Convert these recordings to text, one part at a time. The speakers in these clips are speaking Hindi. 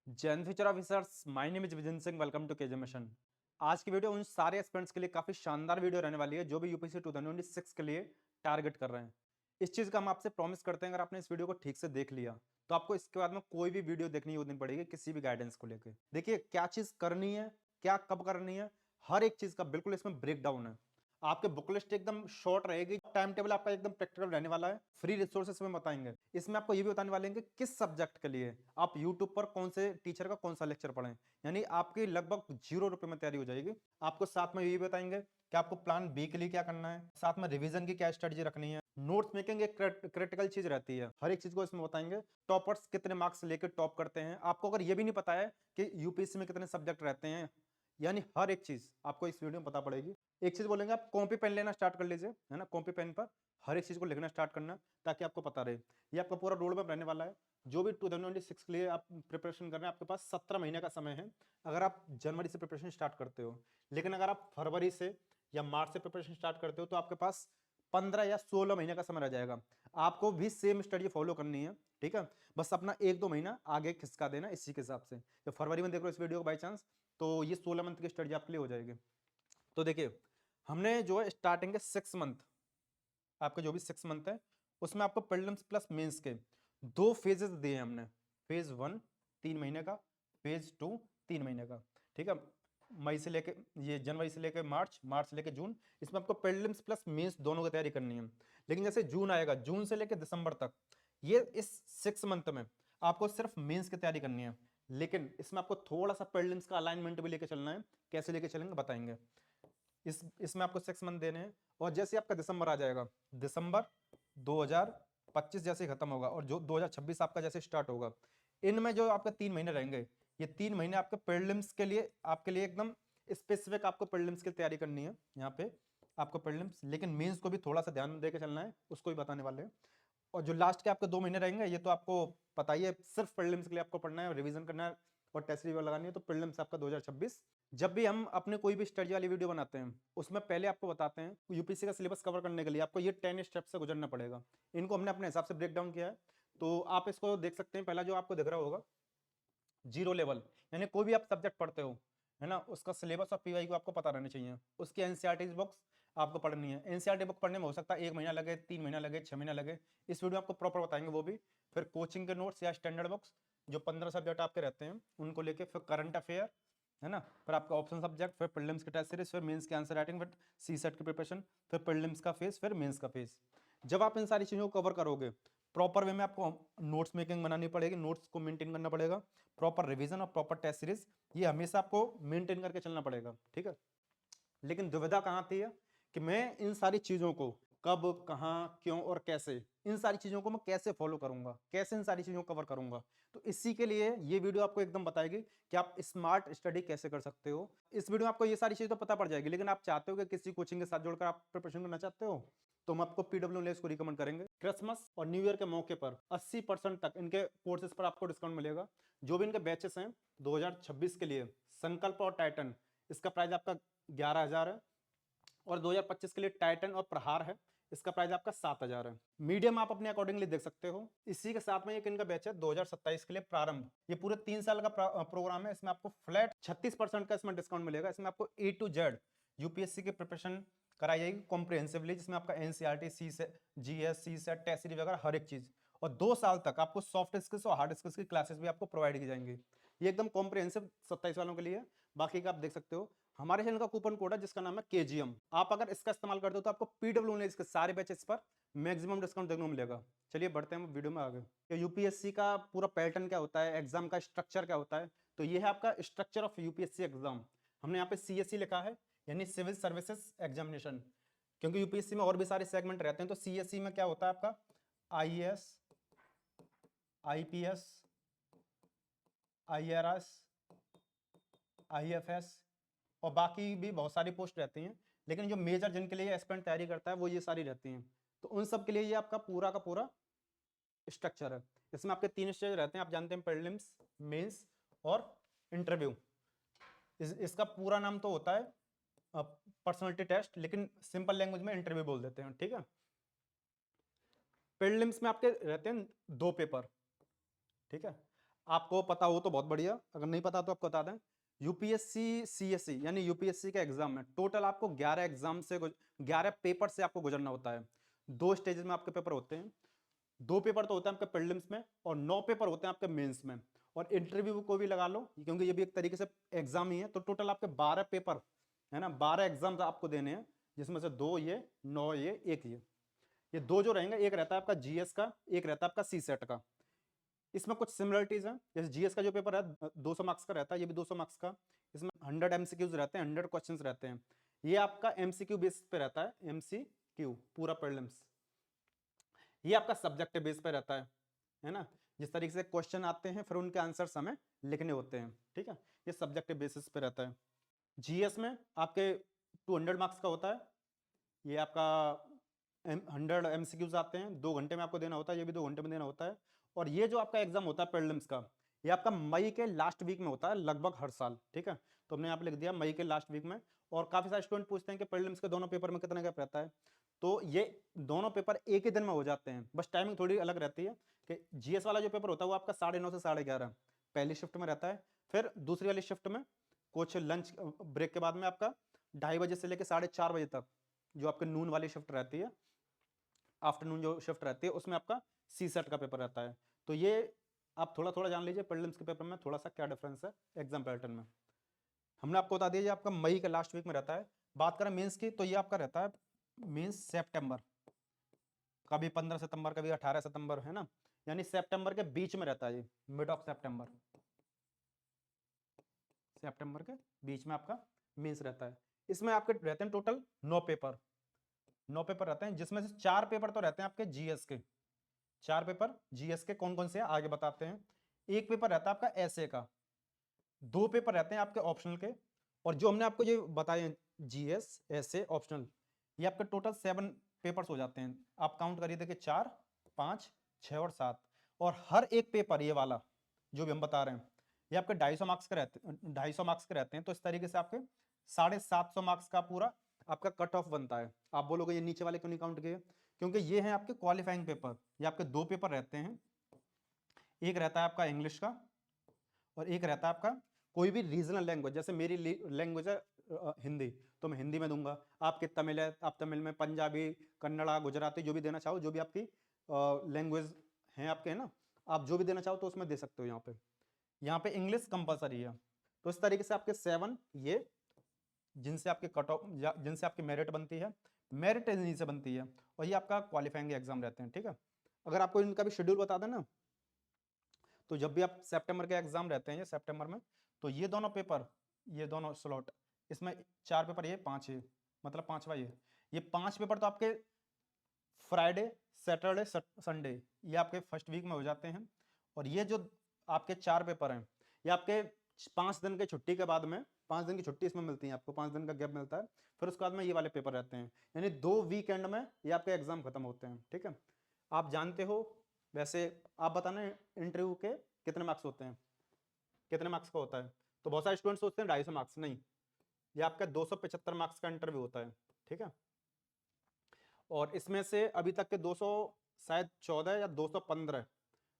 Jain future officers, my name is Vijan Singh. Welcome to KJ mission. आज की वीडियो उन सारे एस्पिरेंट्स के लिए काफी शानदार वीडियो रहने वाली है जो भी यूपीएससी 2026 के लिए टारगेट कर रहे हैं। इस चीज का हम आपसे प्रॉमिस करते हैं, अगर आपने इस वीडियो को ठीक से देख लिया तो आपको इसके बाद में कोई भी वीडियो देखनी होनी पड़ेगी किसी भी गाइडेंस को लेकर। देखिए क्या चीज करनी है, क्या कब करनी है, हर एक चीज का बिल्कुल इसमें ब्रेक डाउन है। आपके बुक लिस्ट एकदम शॉर्ट रहेगी, टाइम टेबल आपका एकदम प्रैक्टिकल रहने वाला है, फ्री रिसोर्सेस में बताएंगे। इसमें आपको ये भी बताने वाले हैं कि किस सब्जेक्ट के लिए आप यूट्यूब पर कौन से टीचर का कौन सा लेक्चर पढ़ें, यानी आपकी लगभग 0 रुपए में तैयारी हो जाएगी। आपको साथ में ये भी बताएंगे कि आपको प्लान बी के लिए क्या करना है, साथ में रिवीजन की क्या स्ट्रेटजी रखनी है। नोट्स मेकिंग एक क्रिटिकल चीज रहती है, हर एक चीज को इसमें बताएंगे। टॉपर्स कितने मार्क्स लेकर टॉप करते हैं, आपको अगर ये भी नहीं पता है कि यूपीएससी में कितने सब्जेक्ट रहते हैं, यानी हर एक चीज आपको इस वीडियो में पता पड़ेगी। एक चीज बोलेंगे, आप कॉपी पेन लेना स्टार्ट कर लीजिए, है ना। कॉपी पेन पर हर एक चीज को लिखना स्टार्ट करना ताकि आपको पता रहे। ये आपका पूरा रोड मैप रहने वाला है। जो भी 2026 के लिए आप प्रिपरेशन कर रहे हैं, आपके पास 17 महीने का समय है अगर आप जनवरी से प्रिपरेशन स्टार्ट करते हो। लेकिन अगर आप फरवरी से या मार्च से प्रिपरेशन स्टार्ट करते हो तो आपके पास 15 या 16 महीने का समय रह जाएगा। आपको भी सेम स्टडी फॉलो करनी है, ठीक है। बस अपना 1-2 महीना आगे खिसका देना इसी के हिसाब से। जब फरवरी में देख रहे हो इस वीडियो को बाई चांस, तो ये 16 मंथ की स्टडी आपके लिए हो जाएगी। तो देखिए हमने जो है स्टार्टिंग के 6 मंथ, आपके जो भी 6 मंथ है उसमें आपको प्रीलिम्स प्लस मेंस के 2 फेजेस दिए हैं हमने। फेज 1 3 महीने का, फेज 2 3 महीने का, ठीक है। मई से लेके ये जनवरी से लेके मार्च, मार्च से लेके जून, इसमें आपको प्रीलिम्स प्लस मेंस दोनों की तैयारी करनी है। लेकिन जैसे जून आएगा, जून से लेके दिसंबर तक, ये इस 6 मंथ में आपको सिर्फ मेंस की तैयारी करनी है। लेकिन इसमें आपको थोड़ा सा प्रीलिम्स का अलाइनमेंट भी लेके चलना है। कैसे लेके चलेंगे बताएंगे। इसमें आपको 6 मंथ देने हैं। और जैसे आपका दिसंबर आ जाएगा, दिसंबर 2025 जैसे खत्म होगा और जो 2026 आपका जैसे स्टार्ट होगा, इनमें जो आपके 3 महीने रहेंगे, ये 3 महीने आपके प्रीलिम्स के लिए, आपके लिए एकदम स्पेसिफिक आपको प्रीलिम्स की तैयारी करनी है। यहाँ पे आपको प्रीलिम्स, लेकिन मेंस को भी थोड़ा सा ध्यान देकर चलना है, उसको भी बताने वाले हैं। और जो लास्ट के आपके 2 महीने रहेंगे, ये तो आपको पता ही है, सिर्फ प्रीलिम्स के लिए आपको पढ़ना है, रिवीजन करना है और टेस्ट रिव्यू लगानी है। तो प्रीलिम्स आपका 2026। जब भी हम अपने कोई भी स्टडी वाली वीडियो बनाते हैं उसमें पहले आपको बताते हैं यूपीएससी का सिलेबस कवर करने के लिए आपको ये 10 स्टेप से गुजरना पड़ेगा। इनको हमने अपने हिसाब से ब्रेक डाउन किया है, तो आप इसको देख सकते हैं। पहला जो आपको दिख रहा होगा, जीरो लेवल, यानी कोई भी आप सब्जेक्ट पढ़ते हो, है ना, उसका सिलेबस और पीवाई को आपको पता रहना चाहिए। उसकी एनसीईआरटी बुक्स आपको पढ़नी है। एनसीईआरटी बुक पढ़ने में हो सकता है 1 महीना लगे, 3 महीना लगे, 6 महीना लगे। इस वीडियो आपको प्रॉपर बताएंगे वो भी। फिर कोचिंग के नोट्स या स्टैंडर्ड बुक्स, जो 15 सब्जेक्ट आपके रहते हैं उनको लेके, फिर करंट अफेयर, है ना, फिर आपका ऑप्शन सब्जेक्ट, फिर प्रीलिम्स की टेस्ट सीरीज, फिर मेंस की आंसर राइटिंग, फिर सी सेट की प्रिपरेशन, फिर प्रीलिम्स का फेज, फिर मेंस का फेज। जब आप इन सारी चीज़ों को कवर करोगे, प्रॉपर वे में आपको नोट्स मेकिंग बनानी पड़ेगी, नोट्स को मेंटेन करना पड़ेगा, प्रॉपर रिवीजन और प्रॉपर टेस्ट सीरीज, ये हमेशा आपको मेंटेन करके चलना पड़ेगा, ठीक है। लेकिन दुविधा कहाँ आती है कि मैं इन सारी चीजों को कब, कहाँ, क्यों और कैसे, इन सारी चीजों को मैं कैसे फॉलो करूंगा, कैसे इन सारी चीजों को कवर करूंगा। तो इसी के लिए ये वीडियो आपको एकदम बताएगी कि आप स्मार्ट स्टडी कैसे कर सकते हो। इस वीडियो में आपको ये सारी चीजें तो पता पड़ जाएगी, लेकिन आप चाहते हो कि किसी कोचिंग के साथ जोड़कर आप प्रिपरेशन करना चाहते हो, तो हम आपको पीडब्ल्यूएस को रिकमेंड करेंगे। क्रिसमस और न्यू ईयर के मौके पर 80% तक इनके कोर्सेज पर आपको डिस्काउंट मिलेगा। जो भी इनके बैचेस हैं 2026 के लिए, संकल्प और टाइटन, इसका प्राइस आपका 11,000 है। और 2025 के लिए टाइटन और प्रहार है, इसका प्राइस आपका 7,000 है। मीडियम आप अपने अकॉर्डिंगली देख सकते हो। इसी के साथ में एक इनका बैच है 2027 के लिए प्रारंभ। ये पूरे 3 साल का प्रोग्राम है। इसमें आपको फ्लैट 36% का इसमें डिस्काउंट मिलेगा। इसमें आपको ए टू जेड यूपीएससी की प्रिपरेशन कराई जाएगी कॉम्प्रिहेंसिवली, जिसमें आपका एनसीईआरटी, सी से जीएस, सी सेट, टेस्ट सीरीज वगैरह हर एक चीज। और 2 साल तक आपको सॉफ्ट स्किल्स और हार्ड स्किल्स की क्लासेस भी आपको प्रोवाइड की जाएंगी। ये एकदम कॉम्प्रिहेंसिव 27 वालों के लिए। बाकी का आप देख सकते हो, हमारे चैनल का कूपन कोड है जिसका नाम है केजीएम। आप अगर इसका इस्तेमाल करते हो तो आपको पीडब्ल्यूएस के सारे बैचेस पर मैक्सिमम डिस्काउंट देखने को मिलेगा। चलिए बढ़ते हैं वीडियो में आगे। तो यूपीएससी का पूरा पैटर्न क्या होता है, एग्जाम का स्ट्रक्चर क्या होता है, तो ये है आपका स्ट्रक्चर ऑफ यूपीएससी एग्जाम। हमने यहाँ पे सीएससी लिखा है, यानी सिविल सर्विसेज एग्जामिनेशन, क्योंकि यूपीएससी में और भी सारे सेगमेंट रहते हैं। तो सीएससी में क्या होता है आपका, आईएएस, आईपीएस, आईआरएस, आईएफएस और बाकी भी बहुत सारी पोस्ट रहती हैं। लेकिन जो मेजर जिनके लिए एस्पिरेंट तैयारी करता है वो ये सारी रहती हैं। तो उन सब के लिए ये आपका पूरा का पूरा स्ट्रक्चर है। इसमें आपके 3 स्टेज रहते हैं, आप जानते हैं, प्रीलिम्स, मेंस और इंटरव्यू। इसका पूरा नाम तो होता है पर्सनालिटी टेस्ट, लेकिन सिंपल लैंग्वेज में इंटरव्यू बोल देते हैं, ठीक है। प्रीलिम्स में आपके रहते हैं 2 पेपर, ठीक है। आपको पता हो तो बहुत बढ़िया, अगर नहीं पता तो आपको बता दें। यूपीएससी सीएससी यानी यूपीएससी के एग्जाम में टोटल आपको 11 एग्जाम से 11 पेपर से आपको गुजरना होता है। 2 स्टेजेस में आपके पेपर होते हैं। 2 पेपर तो होते हैं आपके प्रीलिम्स में और 9 पेपर होते हैं आपके मेंस में, और इंटरव्यू को भी लगा लो क्योंकि ये भी एक तरीके से एग्जाम ही है। तो टोटल आपके 12 पेपर है ना, 12 एग्जाम्स आपको देने हैं, जिसमें से 2 ये, 9 ये, 1 ये 2 जो रहेंगे, एक रहता है आपका जीएस का, एक रहता है आपका सी सेट का। इसमें कुछ सिमिलरिटीज हैं, जैसे जीएस का जो पेपर है 200 मार्क्स का रहता है, ये भी 200 मार्क्स का। इसमें 100 एमसीक्यूज रहते हैं, 100 क्वेश्चंस रहते हैं। ये आपका एमसीक्यू बेस पे रहता है, एमसीक्यू पूरा प्रीलिम्स। ये आपका सब्जेक्टिव बेस पे रहता है ना। जिस तरीके से क्वेश्चन आते हैं फिर उनके आंसर्स हमें लिखने होते हैं, ठीक है। ये सब्जेक्टिव बेसिस पे रहता है। जीएस में आपके 200 मार्क्स का होता है। ये आपका 100 एमसीक्यूज आते हैं, 2 घंटे में आपको देना होता है, ये भी 2 घंटे में देना होता है। और ये जो आपका एग्जाम होता है प्रीलिम्स का, ये आपका मई के लास्ट वीक में होता है लगभग हर साल, ठीक है। तो हमने यहाँ पे लिख दिया मई के लास्ट वीक में। और काफी सारे स्टूडेंट पूछते हैं कि प्रीलिम्स के दोनों पेपर में कितना गैप रहता है। तो ये दोनों पेपर एक ही दिन में हो जाते हैं, बस टाइमिंग थोड़ी अलग रहती है कि जीएस वाला जो पेपर होता है वो आपका 9:30 से 11:30 पहली शिफ्ट में रहता है। फिर दूसरी वाली शिफ्ट में कुछ लंच ब्रेक के बाद में आपका 2:30 बजे से लेकर 4:30 बजे तक जो आपके नून वाली शिफ्ट रहती है, आफ्टरनून जो शिफ्ट रहती है, उसमें आपका सी सेट का पेपर रहता है। तो ये आप थोड़ा थोड़ा जान लीजिए प्रीलिम्स के पेपर में थोड़ा सा क्या डिफरेंस है एग्जाम पैटर्न में। हमने आपको बता दिया ये आपका मई के लास्ट वीक में रहता है। बात करें मेंस की, तो ये आपका रहता है मेंस सितंबर, कभी 15 सितंबर, कभी 18 सितंबर, है ना। यानी सितंबर के बीच में रहता है, ये मिड ऑफ सितंबर, सितंबर के बीच में आपका मेंस रहता है। इसमें आपके रहते हैं टोटल 9 पेपर, 9 पेपर रहते हैं, जिसमें से 4 पेपर तो रहते हैं आपके जीएस के। 4 पेपर जीएस के कौन कौन से हैं आगे बताते हैं। एक पेपर रहता है आपका एसए का, 2 पेपर रहते हैं आपके ऑप्शनल के, और जो हमने आपको ये बताए जीएस एसए ऑप्शनल, ये आपके टोटल 7 पेपर्स हो जाते हैं। आप काउंट करिए, देखिए 4 5 6 और 7, और हर एक पेपर ये वाला जो भी हम बता रहे हैं ये आपके 250 मार्क्स के रहते हैं, 250 मार्क्स के रहते हैं। तो इस तरीके से आपके 750 मार्क्स का पूरा आपका कट ऑफ बनता है। आप बोलोगे ये नीचे वाले क्यों नहीं काउंट किए, क्योंकि ये है आपके क्वालिफाइंग पेपर। ये आपके 2 पेपर रहते हैं, एक रहता है आपका इंग्लिश का और एक रहता है आपका कोई भी रीजनल लैंग्वेज। जैसे मेरी लैंग्वेज है हिंदी, तो मैं हिंदी में दूंगा। आपके तमिल है, आप तमिल में, पंजाबी, कन्नड़ा, गुजराती, जो भी देना चाहो, जो भी आपकी लैंग्वेज है आपके, है ना, आप जो भी देना चाहो तो उसमें दे सकते हो। यहाँ पे इंग्लिश कंपलसरी है। तो इस तरीके से आपके 7 ये जिनसे आपके कट ऑफ, जिनसे आपकी मेरिट बनती है, मेरिट इन्हीं से बनती है, और ये आपका क्वालिफाइंग एग्जाम रहते हैं, ठीक है। अगर आपको इनका भी शेड्यूल बता देना, तो जब भी आप सितंबर के एग्जाम रहते हैं ये सितंबर में, तो ये दोनों पेपर, ये दोनों स्लॉट, इसमें 4 पेपर ये, 5 ये, मतलब 5वां ये 5 पेपर तो आपके फ्राइडे सैटरडे संडे ये आपके फर्स्ट वीक में हो जाते हैं। और ये जो आपके 4 पेपर हैं ये आपके 5 दिन की छुट्टी के बाद में, 5 दिन की छुट्टी इसमें मिलती है आपको, 5 दिन का गैप मिलता है, फिर उसके बाद में ये वाले पेपर रहते हैं। यानी 2 वीकेंड में ये आपके एग्जाम खत्म होते हैं, ठीक है। आप जानते हो, वैसे आप बताना इंटरव्यू के कितने मार्क्स होते हैं, कितने मार्क्स का होता है। तो बहुत सारे स्टूडेंट सोचते हैं 250 मार्क्स, नहीं, ये आपका 275 मार्क्स का इंटरव्यू होता है, ठीक है। और इसमें से अभी तक के 200 शायद 14 या 215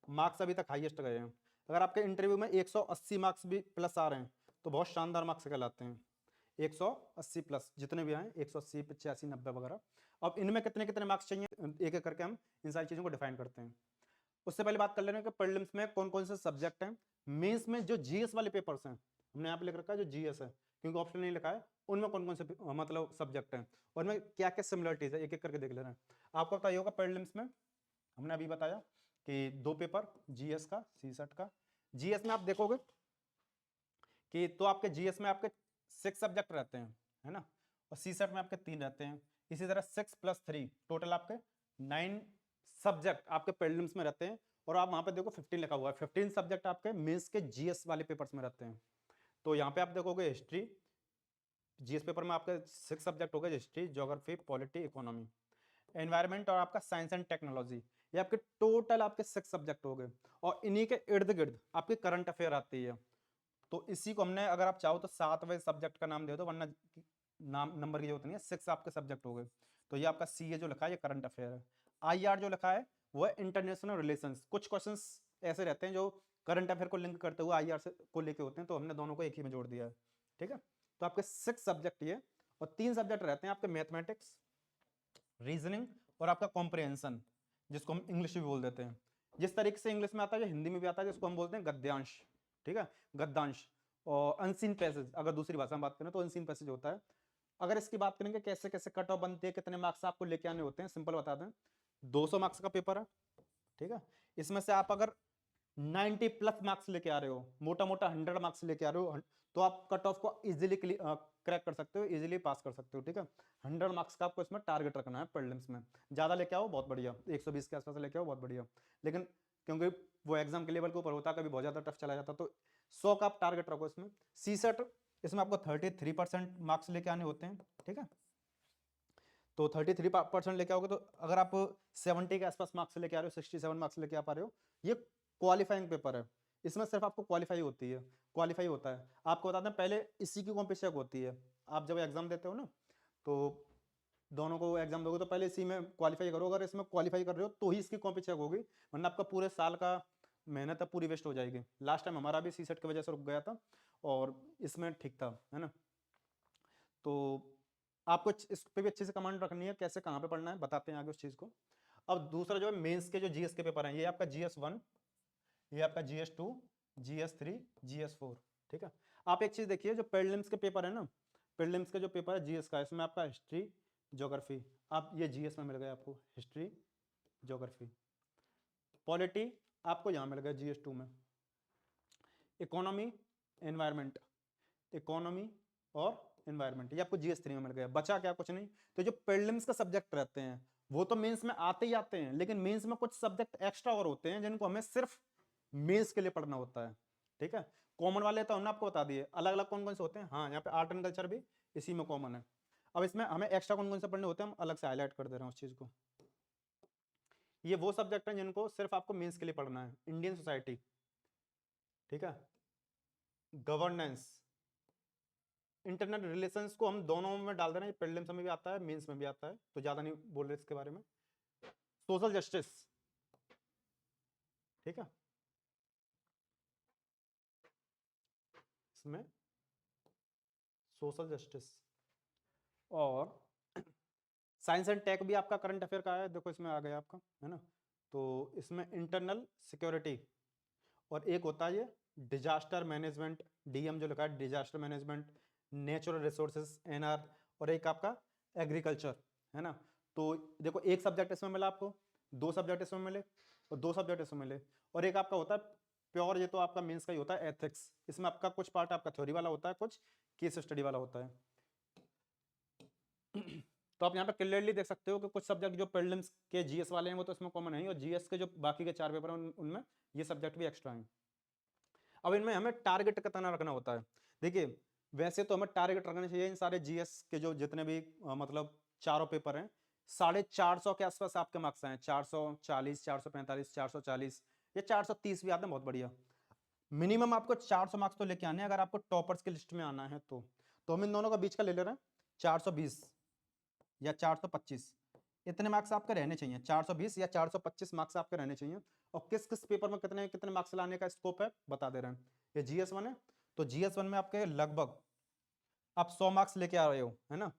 मार्क्स अभी तक हाईएस्ट गए हैं। अगर आपके इंटरव्यू में 180 मार्क्स भी प्लस आ रहे हैं तो बहुत शानदार मार्क्स कहलाते हैं। 180 प्लस जितने भी आए, 180 85 90 वगैरह। अब इनमें कितने कितने मार्क्स चाहिए, एक एक करके हम इन सारी चीजों को डिफाइन करते हैं। उससे पहले बात कर लेना कि प्रीलिम्स में कौन कौन से सब्जेक्ट हैं। मेंस में जो जीएस वाले पेपर्स हैं, हमने यहाँ पे लिख रखा है जो जीएस है, क्योंकि ऑप्शन नहीं लिखा है, उनमें कौन कौन से मतलब सब्जेक्ट हैं और उनमें क्या क्या सिमिलरिटीज है, एक एक करके देख लेना है। आपको पता ही होगा प्रीलिम्स में हमने अभी बताया कि 2 पेपर जीएस का, सीसेट का। जीएस में आप देखोगे कि तो आपके जीएस में आपके 6 सब्जेक्ट रहते हैं, है ना, और सीसेट में आपके 3 रहते हैं। इसी तरह 6 + 3 टोटल आपके 9 सब्जेक्ट आपके प्रीलिम्स में रहते हैं। और आप वहां पे देखो 15 लिखा हुआ है, 15 सब्जेक्ट आपके मेंस के जीएस वाले पेपर्स में रहते हैं। तो यहाँ पे आप देखोगे हिस्ट्री, जीएस पेपर में आपके 6 सब्जेक्ट हो गए, history, geography, polity, economy, environment और आपका साइंस एंड टेक्नोलॉजी। ये आपके टोटल आपके 6 सब्जेक्ट हो गए। और इन्हीं के इर्द गिर्द आपकी करंट अफेयर आती है। तो इसी को हमने, अगर आप चाहो तो 7वें सब्जेक्ट का नाम दे दो, वरना नाम नंबर की जरूरत नहीं है। 6 आपके सब्जेक्ट हो गए। तो ये आपका सीए जो लिखा है ये करंट अफेयर है। आईआर जो लिखा है वो है इंटरनेशनल रिलेशंस। कुछ क्वेश्चंस ऐसे रहते हैं जो करंट अफेयर को लिंक करते हुए IR से को लेके होते हैं, तो हमने दोनों को एक ही में जोड़ दिया है। ठीक है, तो आपके 6 सब्जेक्ट ये, और 3 सब्जेक्ट रहते हैं आपके मैथमेटिक्स, रीजनिंग और आपका कॉम्प्रिहेंशन, जिसको हम इंग्लिश भी बोल देते हैं। जिस तरीके से इंग्लिश में आता है हिंदी में भी आता है, जिसको हम बोलते हैं गद्यांश। ठीक है, गद्यांश और अनसीन पैसेज, अगर दूसरी भाषा में बात करें तो अनसीन पैसेज होता है। अगर इसकी बात करेंगे कैसे कैसे कट ऑफ बनती है, कितने मार्क्स आपको लेके आने होते हैं, सिंपल बता दें, 200 मार्क्स का पेपर है। ठीक है, इसमें से आप अगर 90 प्लस मार्क्स लेके आ रहे हो, मोटा मोटा 100 मार्क्स लेके आ रहे हो, तो आप कट ऑफ को इजीली क्रैक कर सकते हो, इजीली पास कर सकते हो। ठीक है, 100 मार्क्स का आपको इसमें टारगेट रखना है प्रीलिम्स में। ज्यादा लेके आओ बहुत बढ़िया, 120 के आसपास लेके आओ बहुत बढ़िया, लेकिन क्योंकि वो एग्जाम के लेवल के ऊपर होता है, कभी बहुत ज्यादा टफ चला जाता, तो 100 का आप टारगेट रखो इसमें। सीसेट, इसमें आपको 33% मार्क्स लेके आने होते हैं। ठीक है, तो 33% लेके आओगे, तो अगर आप 70 के आसपास मार्क्स लेके आ रहे हो, 67 मार्क्स लेके आ पा रहे हो, ये क्वालिफाइंग पेपर है। इसमें सिर्फ आपको क्वालिफाई होती है, क्वालिफाई होता है। आपको बता दें, पहले इसी की कॉम्पिटिशन होती है। आप जब एग्जाम देते हो ना, तो दोनों को एग्जाम दोगे तो पहले इसी में क्वालिफाई करो। अगर इसमें क्वालिफाई कर रहे हो तो ही इसकी कॉम्पिटिशन होगी, वरना आपका पूरे साल का मेहनत है पूरी वेस्ट हो जाएगी। लास्ट टाइम हमारा भी सीसेट की वजह से रुक गया था, और इसमें ठीक था, है ना। तो आपको इस पे भी अच्छे से कमांड रखनी है, कैसे कहाँ पे पढ़ना है बताते हैं आगे उस चीज को। अब दूसरा जो है मेंस के जो जीएस के पेपर हैं, ये आपका GS1, ये आपका GS2, GS3, GS4। ठीक है, आप एक चीज देखिए, जो प्रीलिम्स के पेपर है ना, प्रीलिम्स के जो पेपर है जीएस का, इसमें आपका हिस्ट्री, ज्योग्राफी, आप ये जीएस में मिल गया आपको, हिस्ट्री, ज्योग्राफी। पॉलिटी आपको यहाँ मिल गया GS2 में। इकोनॉमी, एनवायरमेंट, इकोनॉमी और एनवायरमेंट, ये आपको GS3 में मिल गया। बचा क्या, कुछ नहीं। तो जो प्रीलिम्स का सब्जेक्ट रहते हैं वो तो मेंस में आते ही आते हैं, लेकिन मेंस में कुछ सब्जेक्ट एक्स्ट्रा और होते हैं जिनको हमें सिर्फ मेंस के लिए पढ़ना होता है। ठीक है, कॉमन वाले तो हमने आपको बता दिए, अलग अलग कौन कौन से होते हैं। हाँ, यहाँ पे आर्ट एंड कल्चर भी इसी में कॉमन है। अब इसमें हमें एक्स्ट्रा कौन कौन से पढ़ने होते हैं, हम अलग से हाईलाइट कर दे रहे हैं उस चीज को। ये वो सब्जेक्ट हैं जिनको सिर्फ आपको मेंस के लिए पढ़ना है। इंडियन सोसाइटी, ठीक है, गवर्नेंस, इंटरनेट रिलेशंस को हम दोनों में डाल दे रहे हैं, प्रीलिम्स में भी आता है, मेंस में भी आता है, तो ज्यादा नहीं बोल रहे इसके बारे में। सोशल जस्टिस, ठीक है, इसमें सोशल जस्टिस, और साइंस एंड टेक भी आपका करंट अफेयर का है, देखो इसमें आ गया आपका, है ना। तो इसमें इंटरनल सिक्योरिटी, और एक होता है ये डिजास्टर मैनेजमेंट, DM जो लिखा है disaster management, natural resources NR, और एक आपका एग्रीकल्चर, है ना। तो देखो एक सब्जेक्ट इसमें मिला आपको, 2 सब्जेक्ट इसमें मिले, और 2 सब्जेक्ट इसमें मिले, और एक आपका होता है प्योर, ये तो आपका मेंस का ही होता है, एथिक्स। इसमें आपका कुछ पार्ट आपका थ्योरी वाला होता है, कुछ केस स्टडी वाला होता है। तो आप यहाँ पे क्लियरली देख सकते हो कि कुछ सब्जेक्ट जो प्रीलिम्स के GS वाले हैं वो तो इसमें कॉमन है ही, और GS के जो बाकी के 4 पेपर हैं उनमें ये सब्जेक्ट भी एक्स्ट्रा हैं। अब इनमें हमें टारगेट कितना रखना होता है। देखिए, वैसे तो हमें टारगेट रखने चाहिए इन सारे GS के जो जितने भी मतलब चारों पेपर हैं, 450 के आसपास आपके मार्क्स आए, 440, 445, 440 या 430 भी आते हैं, बहुत बढ़िया। मिनिमम आपको 400 मार्क्स तो लेके आने हैं अगर आपको टॉपर्स की लिस्ट में आना है तो हम इन दोनों का बीच का ले ले रहे हैं, 420 या 425, इतने मार्क्स आपके रहने चाहिए। 420 या 425 मार्क्स आपके रहने चाहिए। और किस किस पेपर में कितने कितने मार्क्स लाने का स्कोप है बता दे रहे हैं। ये GS1 है, तो GS1 में आपके लगभग आप 100 मार्क्स लेके आ रहे हो, है ना।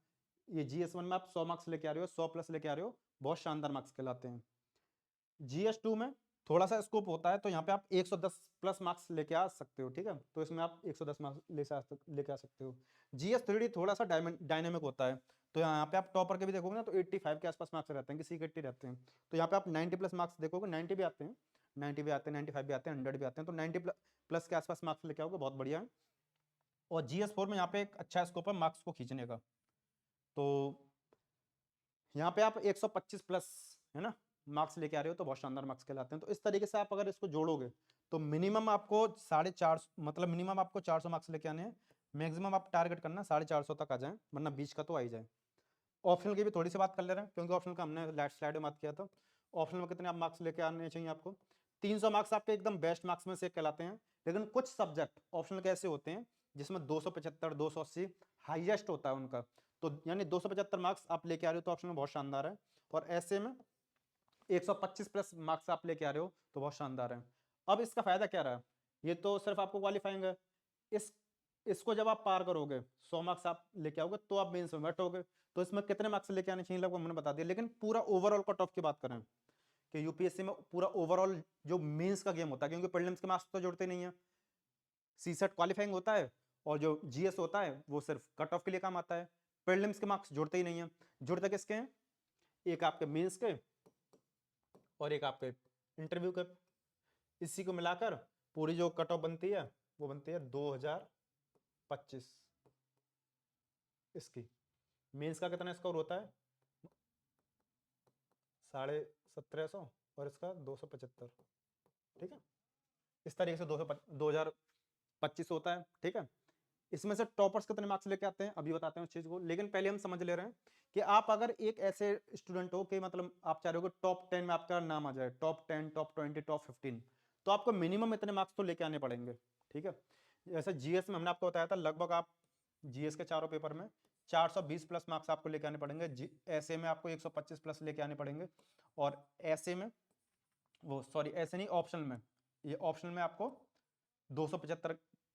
ये GS1 में आप 100 मार्क्स लेके आ रहे हो, 100 प्लस लेके आ रहे हो, बहुत शानदार मार्क्स कहलाते हैं। GS2 में थोड़ा सा स्कोप होता है, तो यहाँ पे आप 110 प्लस मार्क्स लेके आ सकते हो, ठीक है। तो इसमें आप 110 मार्क्स लेके आ सकते हो। GS3D थोड़ा सा डायनेमिक होता है, तो यहाँ पे आप टॉपर के भी देखोगे ना, तो 85 के आसपास मार्क्स रहते हैं, किसी के 80 रहते हैं। तो यहाँ पे आप 90 प्लस मार्क्स देखोगे, 90 भी आते हैं, 90 भी आते हैं, 95 भी आते हैं, 100 भी आते हैं, तो 90 प्लस के आसपास मार्क्स लेके आओगे, बहुत बढ़िया है। और GS4 में यहाँ पे एक अच्छा स्कोप है मार्क्स को खींचने का, तो यहाँ पे आप 125 प्लस, है ना, मार्क्स लेके आ रहे हो, तो बहुत शानदार मार्क्स कहलाते हैं। तो इस तरीके से आप अगर इसको जोड़ोगे तो मिनिमम आपको 450, मतलब मिनिमम आपको 400 मार्क्स लेके आने हैं, मैक्सिमम आप टारगेट करना 450 तक आ जाए, वरना बीच का तो आ ही जाए। ऑप्शनल की भी थोड़ी सी बात कर ले रहे हैं, क्योंकि ऑप्शनल का हमने लास्ट स्लाइड में बात किया था। ऑप्शनल में कितने आप मार्क्स लेके आने चाहिए आपको, 300 मार्क्स आपके एकदम बेस्ट मार्क्स में से कहलाते हैं। लेकिन कुछ सब्जेक्ट ऑप्शनल के ऐसे होते हैं जिसमें 275, 280 हाईएस्ट होता है उनका, तो यानी 275 मार्क्स आप लेके आ रहे हो तो ऑप्शन में बहुत शानदार है। और ऐसे में 125 प्लस मार्क्स आप लेके आ रहे हो तो बहुत शानदार है। अब इसका फायदा क्या रहा, ये तो सिर्फ आपको क्वालिफाइंग है। इसको जब आप पार करोगे 100 मार्क्स आप लेके आओगे तो आप मेंस में बैठोगे। तो इसमें कितने मार्क्स लेके आने चाहिए लगभग मैंने बता दिया। लेकिन पूरा ओवरऑल कट ऑफ की बात करें कि यूपीएससी में पूरा ओवरऑल जो मेंस का गेम होता है, क्योंकि प्रीलिम्स के मार्क्स तो जुड़ते नहीं है, सीसेट क्वालिफाइंग होता है और जो जीएस होता है वो सिर्फ कट ऑफ के लिए काम आता है। प्रीलिम्स के मार्क्स जुड़ते ही नहीं है। जुड़ते किसके हैं? एक आपके मेंस के और एक आपके इंटरव्यू के। इसी को मिलाकर पूरी जो कट ऑफ बनती है वो बनती है 2025। इसकी मेंस का कितना स्कोर होता है? 1750 और इसका 275। ठीक है, इस तरीके से 2025 होता है। ठीक है, इसमें से टॉपर्स कितने मार्क्स लेके आते हैं अभी बताते हैं उस चीज को। लेकिन पहले हम समझ ले रहे हैं कि आप अगर एक ऐसे स्टूडेंट हो कि मतलब आप चाह रहे हो कि टॉप 10 में आपका नाम आ जाए, टॉप 10, टॉप 20, टॉप 15, तो आपको मिनिमम इतने मार्क्स तो लेके आने पड़ेंगे। ठीक है, जैसे जीएस में हमने आपको बताया था लगभग आप जीएस के चारों पेपर में 420 प्लस मार्क्स आपको लेके आने पड़ेंगे। ऐसे में आपको 125 प्लस लेके आने पड़ेंगे। और ऐसे में वो सॉरी ऐसे नहीं, ऑप्शनल में, ये ऑप्शनल में आपको 275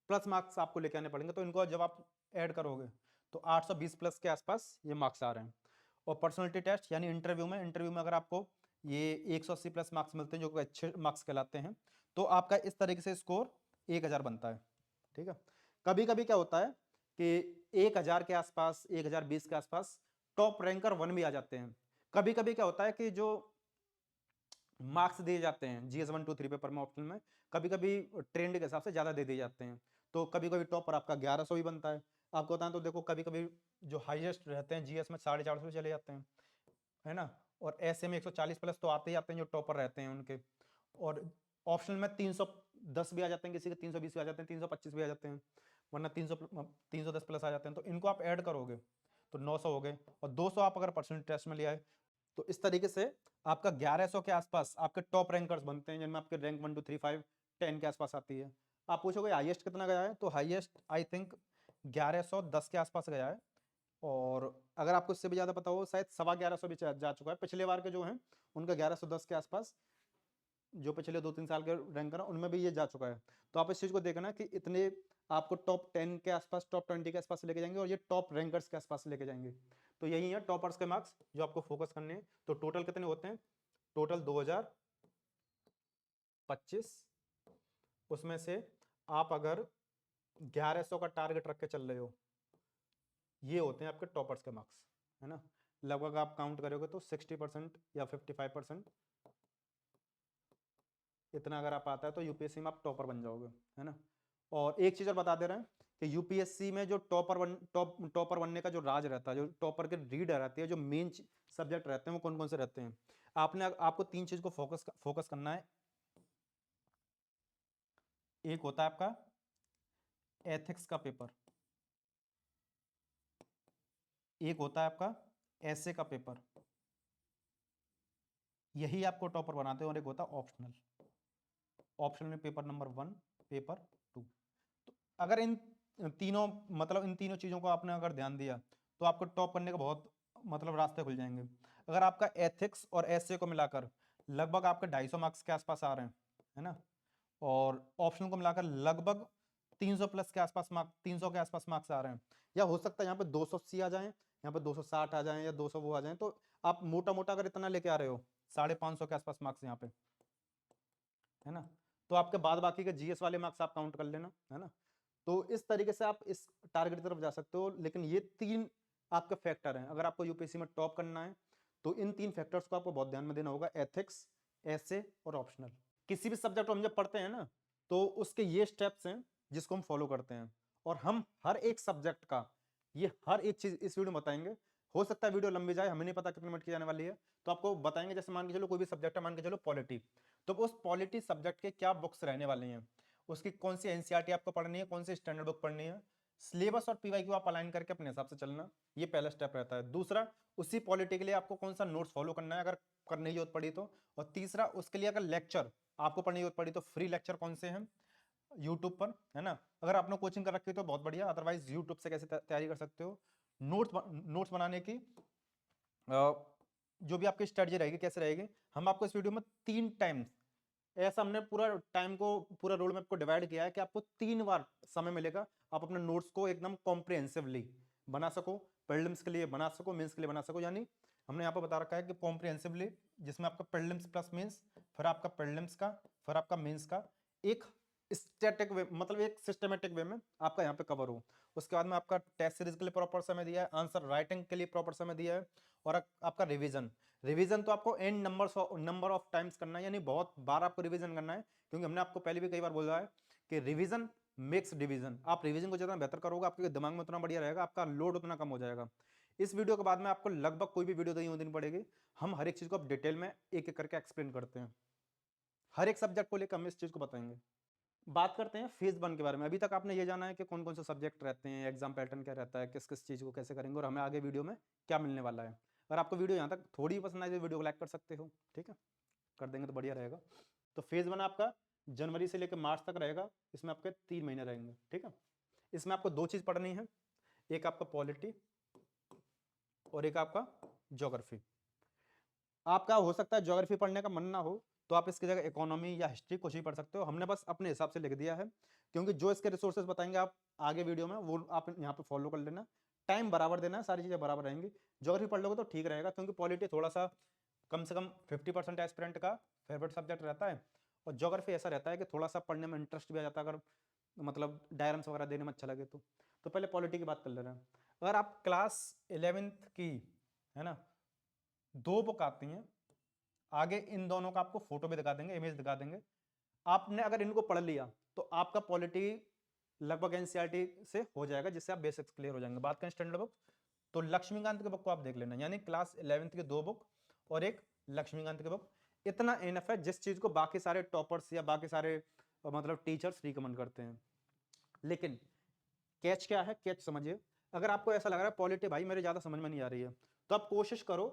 प्लस मार्क्स आपको लेके आने पड़ेंगे। तो इनको जब आप ऐड करोगे तो 820 प्लस के आसपास ये मार्क्स आ रहे हैं। और पर्सनालिटी टेस्ट यानी इंटरव्यू में अगर आपको ये 180 प्लस मार्क्स मिलते हैं जो कि अच्छे मार्क्स कहलाते हैं, तो आपका इस तरीके से स्कोर 1000 बनता है। ठीक है, कभी कभी क्या होता है कि 1000 के आसपास, 1020 के आसपास टॉप रैंकर 1 भी आ जाते हैं। कभी कभी क्या होता है कि जो मार्क्स दिए जाते हैं जीएस 1 2 3 पेपर में ऑप्शन में, कभी कभी ट्रेंड के हिसाब से ज्यादा दे दिए जाते हैं। तो कभी कभी टॉपर आपका 1100 भी बनता है। आपको बताएं तो देखो कभी कभी जो हाईएस्ट रहते हैं जीएस में 450 चले जाते हैं, है ना। और ऐसे में 140 प्लस तो आते ही आते हैं जो टॉपर रहते हैं उनके। और ऑप्शनल में 310 भी आ जाते हैं, किसी के 320 भी आ जाते हैं, 325 भी आ जाते हैं, वरना 310 प्लस आ जाते हैं। तो इनको आप ऐड करोगे तो 900 हो गए। और 200 आप अगर परसेंट टेस्ट में ले आए तो इस तरीके से आपका 1100 के आसपास आपके टॉप रैंकर्स बनते हैं, जिनमें आपके रैंक 1 2 3 5 10 के आसपास आती है। आप पूछोगे हाईएस्ट कितना गया है, तो हाईएस्ट आई थिंक 1110 के आसपास गया है। और अगर आपको इससे भी ज्यादा पता हो शायद 1150 भी जा चुका है। पिछले बार के जो हैं उनका 1110 के आसपास, जो पिछले 2-3 साल के रैंकर हैं उनमें भी ये जा चुका है। तो आप इस चीज को देखना कि इतने आपको टॉप 10 के आसपास, टॉप 20 के आसपास लेके जाएंगे और ये टॉप रैंकर्स के आसपास लेके जाएंगे। तो यही है टॉपर्स के मार्क्स जो आपको फोकस करने हैं। तो टोटल कितने होते हैं? टोटल 2025। उसमें से आप अगर 1100 का टारगेट रख के चल रहे हो, ये होते हैं आपके टॉपर्स के मार्क्स, है ना। लगभग आप काउंट करोगे तो 60% या 55% इतना अगर आप आता है तो यूपीएससी में आप टॉपर बन जाओगे, है ना। और एक चीज और बता दे रहे हैं कि यूपीएससी में जो टॉपर बनने का जो राज रहता है, जो टॉपर के रीडर रहती है, जो मेन सब्जेक्ट रहते हैं वो कौन कौन से रहते हैं। आपको 3 चीज को फोकस करना है। एक होता है आपका एथिक्स का पेपर, एक होता है आपका ऐसे का पेपर, यही आपको टॉपर बनाते हैं। और एक होता है ऑप्शनल। ऑप्शनल में पेपर नंबर 1, पेपर 2। तो अगर इन तीनों इन तीनों चीजों को आपने अगर ध्यान दिया तो आपको टॉप करने का बहुत रास्ते खुल जाएंगे। अगर आपका एथिक्स और एसए को मिलाकर लगभग आपके 250 मार्क्स के आसपास आ रहे हैं, है ना, और ऑप्शनल को मिलाकर लगभग 300 प्लस के आसपास मार्क्स, 300 के आसपास मार्क्स आ रहे हैं, या हो सकता है यहाँ पे 280 आ जाए, यहाँ पे 260 आ जाए, या 200 वो आ जाए। तो आप मोटा मोटा अगर इतना लेके आ रहे हो 550 के आसपास मार्क्स यहाँ पे, है ना, तो आपके बाद बाकी के जीएस वाले मार्क्स आप काउंट कर लेना, है ना। तो इस तरीके से आप इस टारगेट की तरफ जा सकते हो। लेकिन ये 3 आपके फैक्टर हैं अगर आपको यूपीएससी में टॉप करना है, तो इन 3 फैक्टर्स को आपको बहुत ध्यान में देना होगा, एथिक्स, एसे और ऑप्शनल। किसी भी सब्जेक्ट को हम जब पढ़ते हैं ना तो उसके ये स्टेप्स हैं जिसको हम फॉलो करते हैं। और हम हर एक सब्जेक्ट का ये हर एक चीज इस वीडियो में बताएंगे। हो सकता है वीडियो लंबी जाए, हमें नहीं पता कितने मिनट की जाने वाली है, तो आपको बताएंगे। जैसे मान के चलो कोई भी सब्जेक्ट है, मान के चलो पॉलिटी, तो उस पॉलिटी सब्जेक्ट के क्या बुक्स रहने वाले हैं, उसकी कौन सी एनसीईआरटी आपको पढ़नी है, कौन सी स्टैंडर्ड बुक पढ़नी है, सिलेबस और पीवाईक्यू आप अलाइन करके अपने हिसाब से चलना, ये पहला स्टेप रहता है। दूसरा, उसी पॉलिटी के लिए आपको कौन सा नोट्स फॉलो करना है अगर करने की जरूरत पड़ी तो। और तीसरा, उसके लिए अगर लेक्चर आपको पढ़ने की जरूरत पड़ी तो फ्री लेक्चर कौन से हैं यूट्यूब पर, है ना। अगर आपने कोचिंग कर रखी है तो बहुत बढ़िया, अदरवाइज यूट्यूब से कैसे तैयारी कर सकते हो। नोट्स बनाने की जो भी आपकी स्ट्रेटजी रहेगी कैसे रहेगी, हम आपको इस वीडियो में 3 टाइम्स ऐसा हमने पूरा टाइम को, पूरा रोड मैप को डिवाइड किया है कि आपको 3 बार समय मिलेगा, आप अपने नोट्स को एकदम कॉम्प्रिहेंसिवली बना सको, प्रीलिम्स के लिए बना सको, मेंस के लिए बना सको। यानी हमने यहाँ पर बता रखा है कि कॉम्प्रिहेंसिवली, जिसमें आपका प्रीलिम्स प्लस मेंस, फिर आपका प्रीलिम्स का, फिर आपका मेंस का एक स्टैटिक वे, मतलब एक सिस्टमेटिक वे में आपका यहाँ पे कवर हो। उसके बाद में आपका टेस्ट सीरीज के लिए प्रॉपर समय दिया है, आंसर राइटिंग के लिए प्रॉपर समय दिया है, और आपका रिवीजन। रिवीजन तो आपको एन नंबर ऑफ टाइम्स करना है, यानी बहुत बार आपको रिवीजन करना है, क्योंकि हमने आपको पहले भी कई बार बोला है कि रिवीजन मेक्स डिवीजन। आप रिवीजन को जितना बेहतर करोगे, आपके दिमाग में उतना बढ़िया रहेगा, आपका लोड उतना कम हो जाएगा। इस वीडियो के बाद में आपको लगभग कोई भी वीडियो नहीं देनी पड़ेगी, हम हर एक चीज को अब डिटेल में एक एक करके एक्सप्लेन करते हैं, हर एक सब्जेक्ट को लेकर हम इस चीज को बताएंगे। बात करते हैं फेज 1 के बारे में। अभी तक आपने ये जाना है कि कौन कौन से सब्जेक्ट रहते हैं, एग्जाम पैटर्न क्या रहता है, किस किस चीज़ को कैसे करेंगे, और हमें आगे वीडियो में क्या मिलने वाला है। अगर आपको वीडियो यहाँ तक थोड़ी पसंद आई तो वीडियो को लाइक कर सकते हो, ठीक है, कर देंगे तो बढ़िया रहेगा। तो फेज 1 आपका जनवरी से लेकर मार्च तक रहेगा, इसमें आपके 3 महीने रहेंगे, ठीक है। इसमें आपको 2 चीज़ पढ़नी है, एक आपका पॉलिटी और एक आपका ज्योग्राफी। आपका हो सकता है ज्योग्राफी पढ़ने का मन ना हो, तो आप इसकी जगह इकोनॉमी या हिस्ट्री कुछ भी पढ़ सकते हो, हमने बस अपने हिसाब से लिख दिया है, क्योंकि जो इसके रिसोर्सेज बताएंगे आप आगे वीडियो में, वो आप यहाँ पे फॉलो कर लेना। टाइम बराबर देना है, सारी चीज़ें बराबर रहेंगी। ज्योग्राफी पढ़ लोगे तो ठीक रहेगा, क्योंकि पॉलिटी थोड़ा सा कम से कम 50% एस्पिरेंट का फेवरेट सब्जेक्ट रहता है, और ज्योग्राफी ऐसा रहता है कि थोड़ा सा पढ़ने में इंटरेस्ट भी आ जाता है, अगर मतलब डायग्राम्स वगैरह देने में अच्छा लगे तो पहले पॉलिटी की बात कर ले रहे हैं। अगर आप क्लास 11th की, है ना, 2 बुक आती हैं, आगे इन दोनों का आपको फोटो भी दिखा देंगे, इमेज दिखा देंगे। आपने अगर इनको पढ़ लिया तो आपका पॉलिटी लगभग एनसीईआरटी से हो जाएगा, जिससे आप बेसिक्स क्लियर हो जाएंगे। बात करें स्टैंडर्ड बुक, तो लक्ष्मीकांत की बुक को आप देख लेना, यानी क्लास 11th की 2 बुक और एक लक्ष्मीकांत की बुक, इतना एनफ है, जिस चीज को बाकी सारे टॉपर्स या बाकी सारे मतलब टीचर्स रिकमेंड करते हैं। लेकिन कैच क्या है, कैच समझिए। अगर आपको ऐसा लग रहा है पॉलिटी भाई मेरे ज्यादा समझ में नहीं आ रही है, तो आप कोशिश करो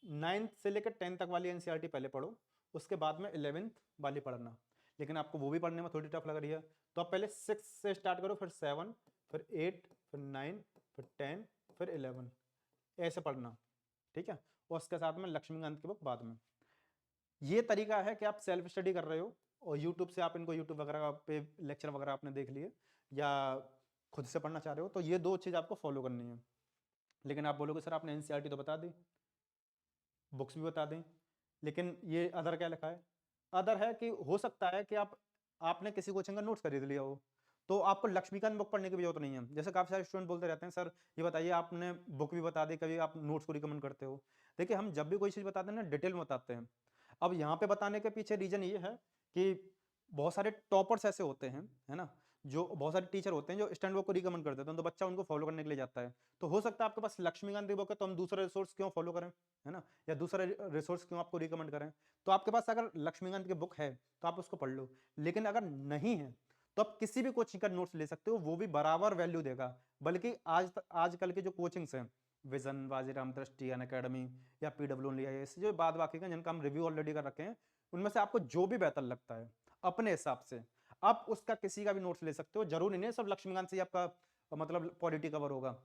9th से लेकर 10th तक वाली एनसीईआरटी पहले पढ़ो, उसके बाद में 11th वाली पढ़ना। लेकिन आपको वो भी पढ़ने में थोड़ी टफ लग रही है, तो आप पहले 6 से स्टार्ट करो, फिर 7, फिर 8, फिर 9, फिर 10, फिर 11, ऐसे पढ़ना, ठीक है। और उसके साथ में लक्ष्मीकांत की बुक बाद में। ये तरीका है कि आप सेल्फ स्टडी कर रहे हो और यूट्यूब से आप इनको, यूट्यूब वगैरह पे लेक्चर वगैरह आपने देख लिए, या खुद से पढ़ना चाह रहे हो, तो ये 2 चीज़ आपको फॉलो करनी है। लेकिन आप बोलोगे सर आपने एनसीईआरटी तो बता दी, बुक्स भी बता दें, लेकिन ये अदर क्या लिखा है? अदर है कि हो सकता है कि आपने किसी कोचिंग का नोट्स खरीद लिया हो, तो आपको लक्ष्मीकांत बुक पढ़ने की भी जरूरत नहीं है। जैसे काफी सारे स्टूडेंट बोलते रहते हैं सर ये बताइए आपने बुक भी बता दी, कभी आप नोट्स को रिकमेंड करते हो। देखिए हम जब भी कोई चीज़ बताते हैं ना, डिटेल में बताते हैं। अब यहाँ पे बताने के पीछे रीजन ये है कि बहुत सारे टॉपर्स ऐसे होते हैं, है ना, जो बहुत सारे टीचर होते हैं जो स्टैंड बुक को रिकमेंड कर देते हैं, तो बच्चा उनको फॉलो करने के लिए जाता है। तो हो सकता है आपके पास लक्ष्मीकांत की बुक है, तो हम दूसरा रिसोर्स क्यों फॉलो करें, है ना, या दूसरा रिसोर्स क्यों आपको रिकमेंड करें। तो आपके पास अगर लक्ष्मीकांत की बुक है तो आप उसको पढ़ लो, लेकिन अगर नहीं है तो आप किसी भी कोचिंग का नोट्स ले सकते हो, वो भी बराबर वैल्यू देगा। बल्कि आजकल के जो कोचिंग्स हैं, विजन, वाजीराम दृष्टि, अनअकैडमी या पीडब्ल्यू लिया, ऐसे जो बाद बाकी का जिनका हम रिव्यू ऑलरेडी कर रखे हैं, उनमें से आपको जो भी बेहतर लगता है अपने हिसाब से आप उसका किसी का भी नोट्स ले सकते हो। जरूरी नहीं है सब लक्ष्मीकांत से ही आपका मतलब पॉलिटी कवर होगा।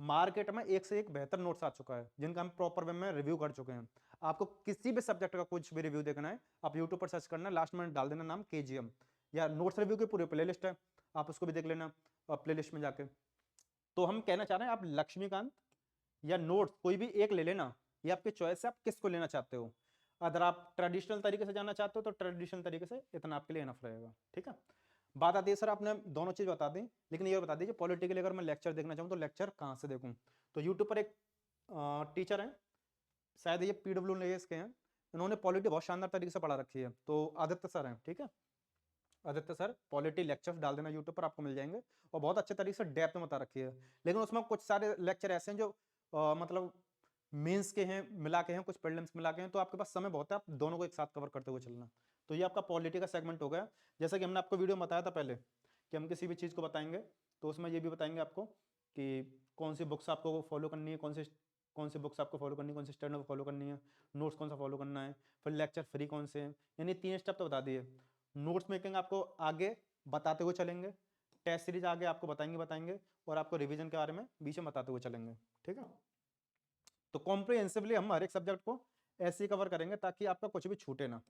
मार्केट में एक से एक बेहतर नोट्स आ चुका है, जिनका हम प्रॉपर वे में रिव्यू कर चुके हैं। आपको किसी भी सब्जेक्ट का कुछ भी रिव्यू देखना है, आप यूट्यूब पर सर्च करना, लास्ट में डाल देना नाम केजीएम, या नोट्स रिव्यू की पूरी प्लेलिस्ट है, आप उसको भी देख लेना प्लेलिस्ट में जाके। तो हम कहना चाह रहे हैं आप लक्ष्मीकांत या नोट्स कोई भी एक ले लेना, ये आपकी चॉइस है, आप किसको लेना चाहते हो। अगर आप ट्रेडिशनल तरीके से जाना चाहते हो तो ट्रेडिशनल तरीके से इतना आपके लिए इनफ रहेगा, ठीक है। बात आती है सर आपने दोनों चीज बता दी, लेकिन ये बता दीजिए पॉलिटिकली अगर मैं लेक्चर देखना चाहूँ तो लेक्चर कहाँ से देखूँ। तो यूट्यूब पर एक टीचर है, शायद ये पीडब्ल्यू के हैं, इन्होंने पॉलिटी बहुत शानदार तरीके से पढ़ा रखी है, तो आदित्य सर हैं, ठीक है। आदित्य सर पॉलिटी लेक्चर्स डाल देना यूट्यूब पर, आपको मिल जाएंगे, और बहुत अच्छे तरीके से डेप्थ में बता रखी है। लेकिन उसमें कुछ सारे लेक्चर ऐसे हैं जो मतलब मेंस के हैं मिला के हैं, कुछ प्रीलिम्स मिला के हैं, तो आपके पास समय बहुत है, आप दोनों को एक साथ कवर करते हुए चलना। तो ये आपका पॉलिटी का सेगमेंट हो गया। जैसा कि हमने आपको वीडियो में बताया था पहले कि हम किसी भी चीज़ को बताएंगे तो उसमें ये भी बताएंगे आपको कि कौन सी बुक्स आपको फॉलो करनी है, कौन सी बुक्स आपको फॉलो करनी है, कौन सी स्टैंडर्ड फॉलो करनी है, नोट्स कौन सा फॉलो करना है, फिर लेक्चर फ्री कौन से हैं। यानी 3 स्टेप तो बता दिए। नोट्स मेकिंग आपको आगे बताते हुए चलेंगे, टेस्ट सीरीज आगे आपको बताएंगे, और आपको रिवीजन के बारे में बीच में बताते हुए चलेंगे, ठीक है। तो कॉम्प्रिहेंसिवली हम हर एक सब्जेक्ट को ऐसे ही कवर करेंगे ताकि आपका कुछ भी छूटे ना।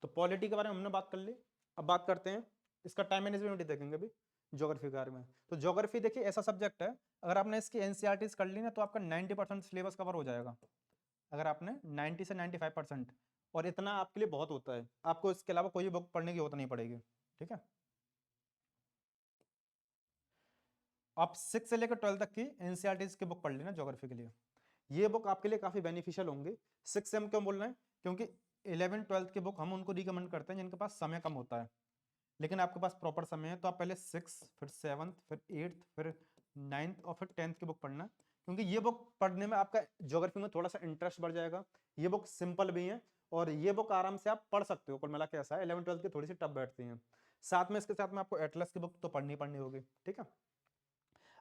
तो पॉलिटी के बारे में हमने बात कर ली। अब बात करते हैं इसका टाइम मैनेजमेंट देखेंगे अभी ज्योग्राफी के बारे में। तो ज्योग्राफी देखिए ऐसा सब्जेक्ट है, अगर आपने इसकी एनसीईआरटीज कर ली ना तो आपका 90% सिलेबस कवर हो जाएगा। अगर आपने 90 से 95%, और इतना आपके लिए बहुत होता है, आपको इसके अलावा कोई बुक पढ़ने की जरूरत नहीं पड़ेगी। ठीक है, आप 6 से लेकर 12 तक की एनसीईआरटीज की बुक पढ़ लेना ज्योग्राफी के लिए। ये बुक आपके लिए काफी बेनिफिशियल होंगे। 6 से हम क्यों बोल रहे हैं, क्योंकि 11th-12th की बुक हम उनको रिकमेंड करते हैं जिनके पास समय कम होता है, लेकिन आपके पास प्रॉपर समय है तो आप पहले 6, फिर 7th, फिर 8th, फिर 9th और फिर 10th की बुक पढ़ना, क्योंकि ये बुक पढ़ने में आपका ज्योग्राफी में थोड़ा सा इंटरेस्ट बढ़ जाएगा। ये बुक सिंपल भी है और ये बुक आराम से आप पढ़ सकते हो। कुल मिला के ऐसा है, 11th-12th की थोड़ी सी टफ बैठती हैं। साथ में इसके साथ में आपको एटलस की बुक तो पढ़नी पढ़नी होगी। ठीक है,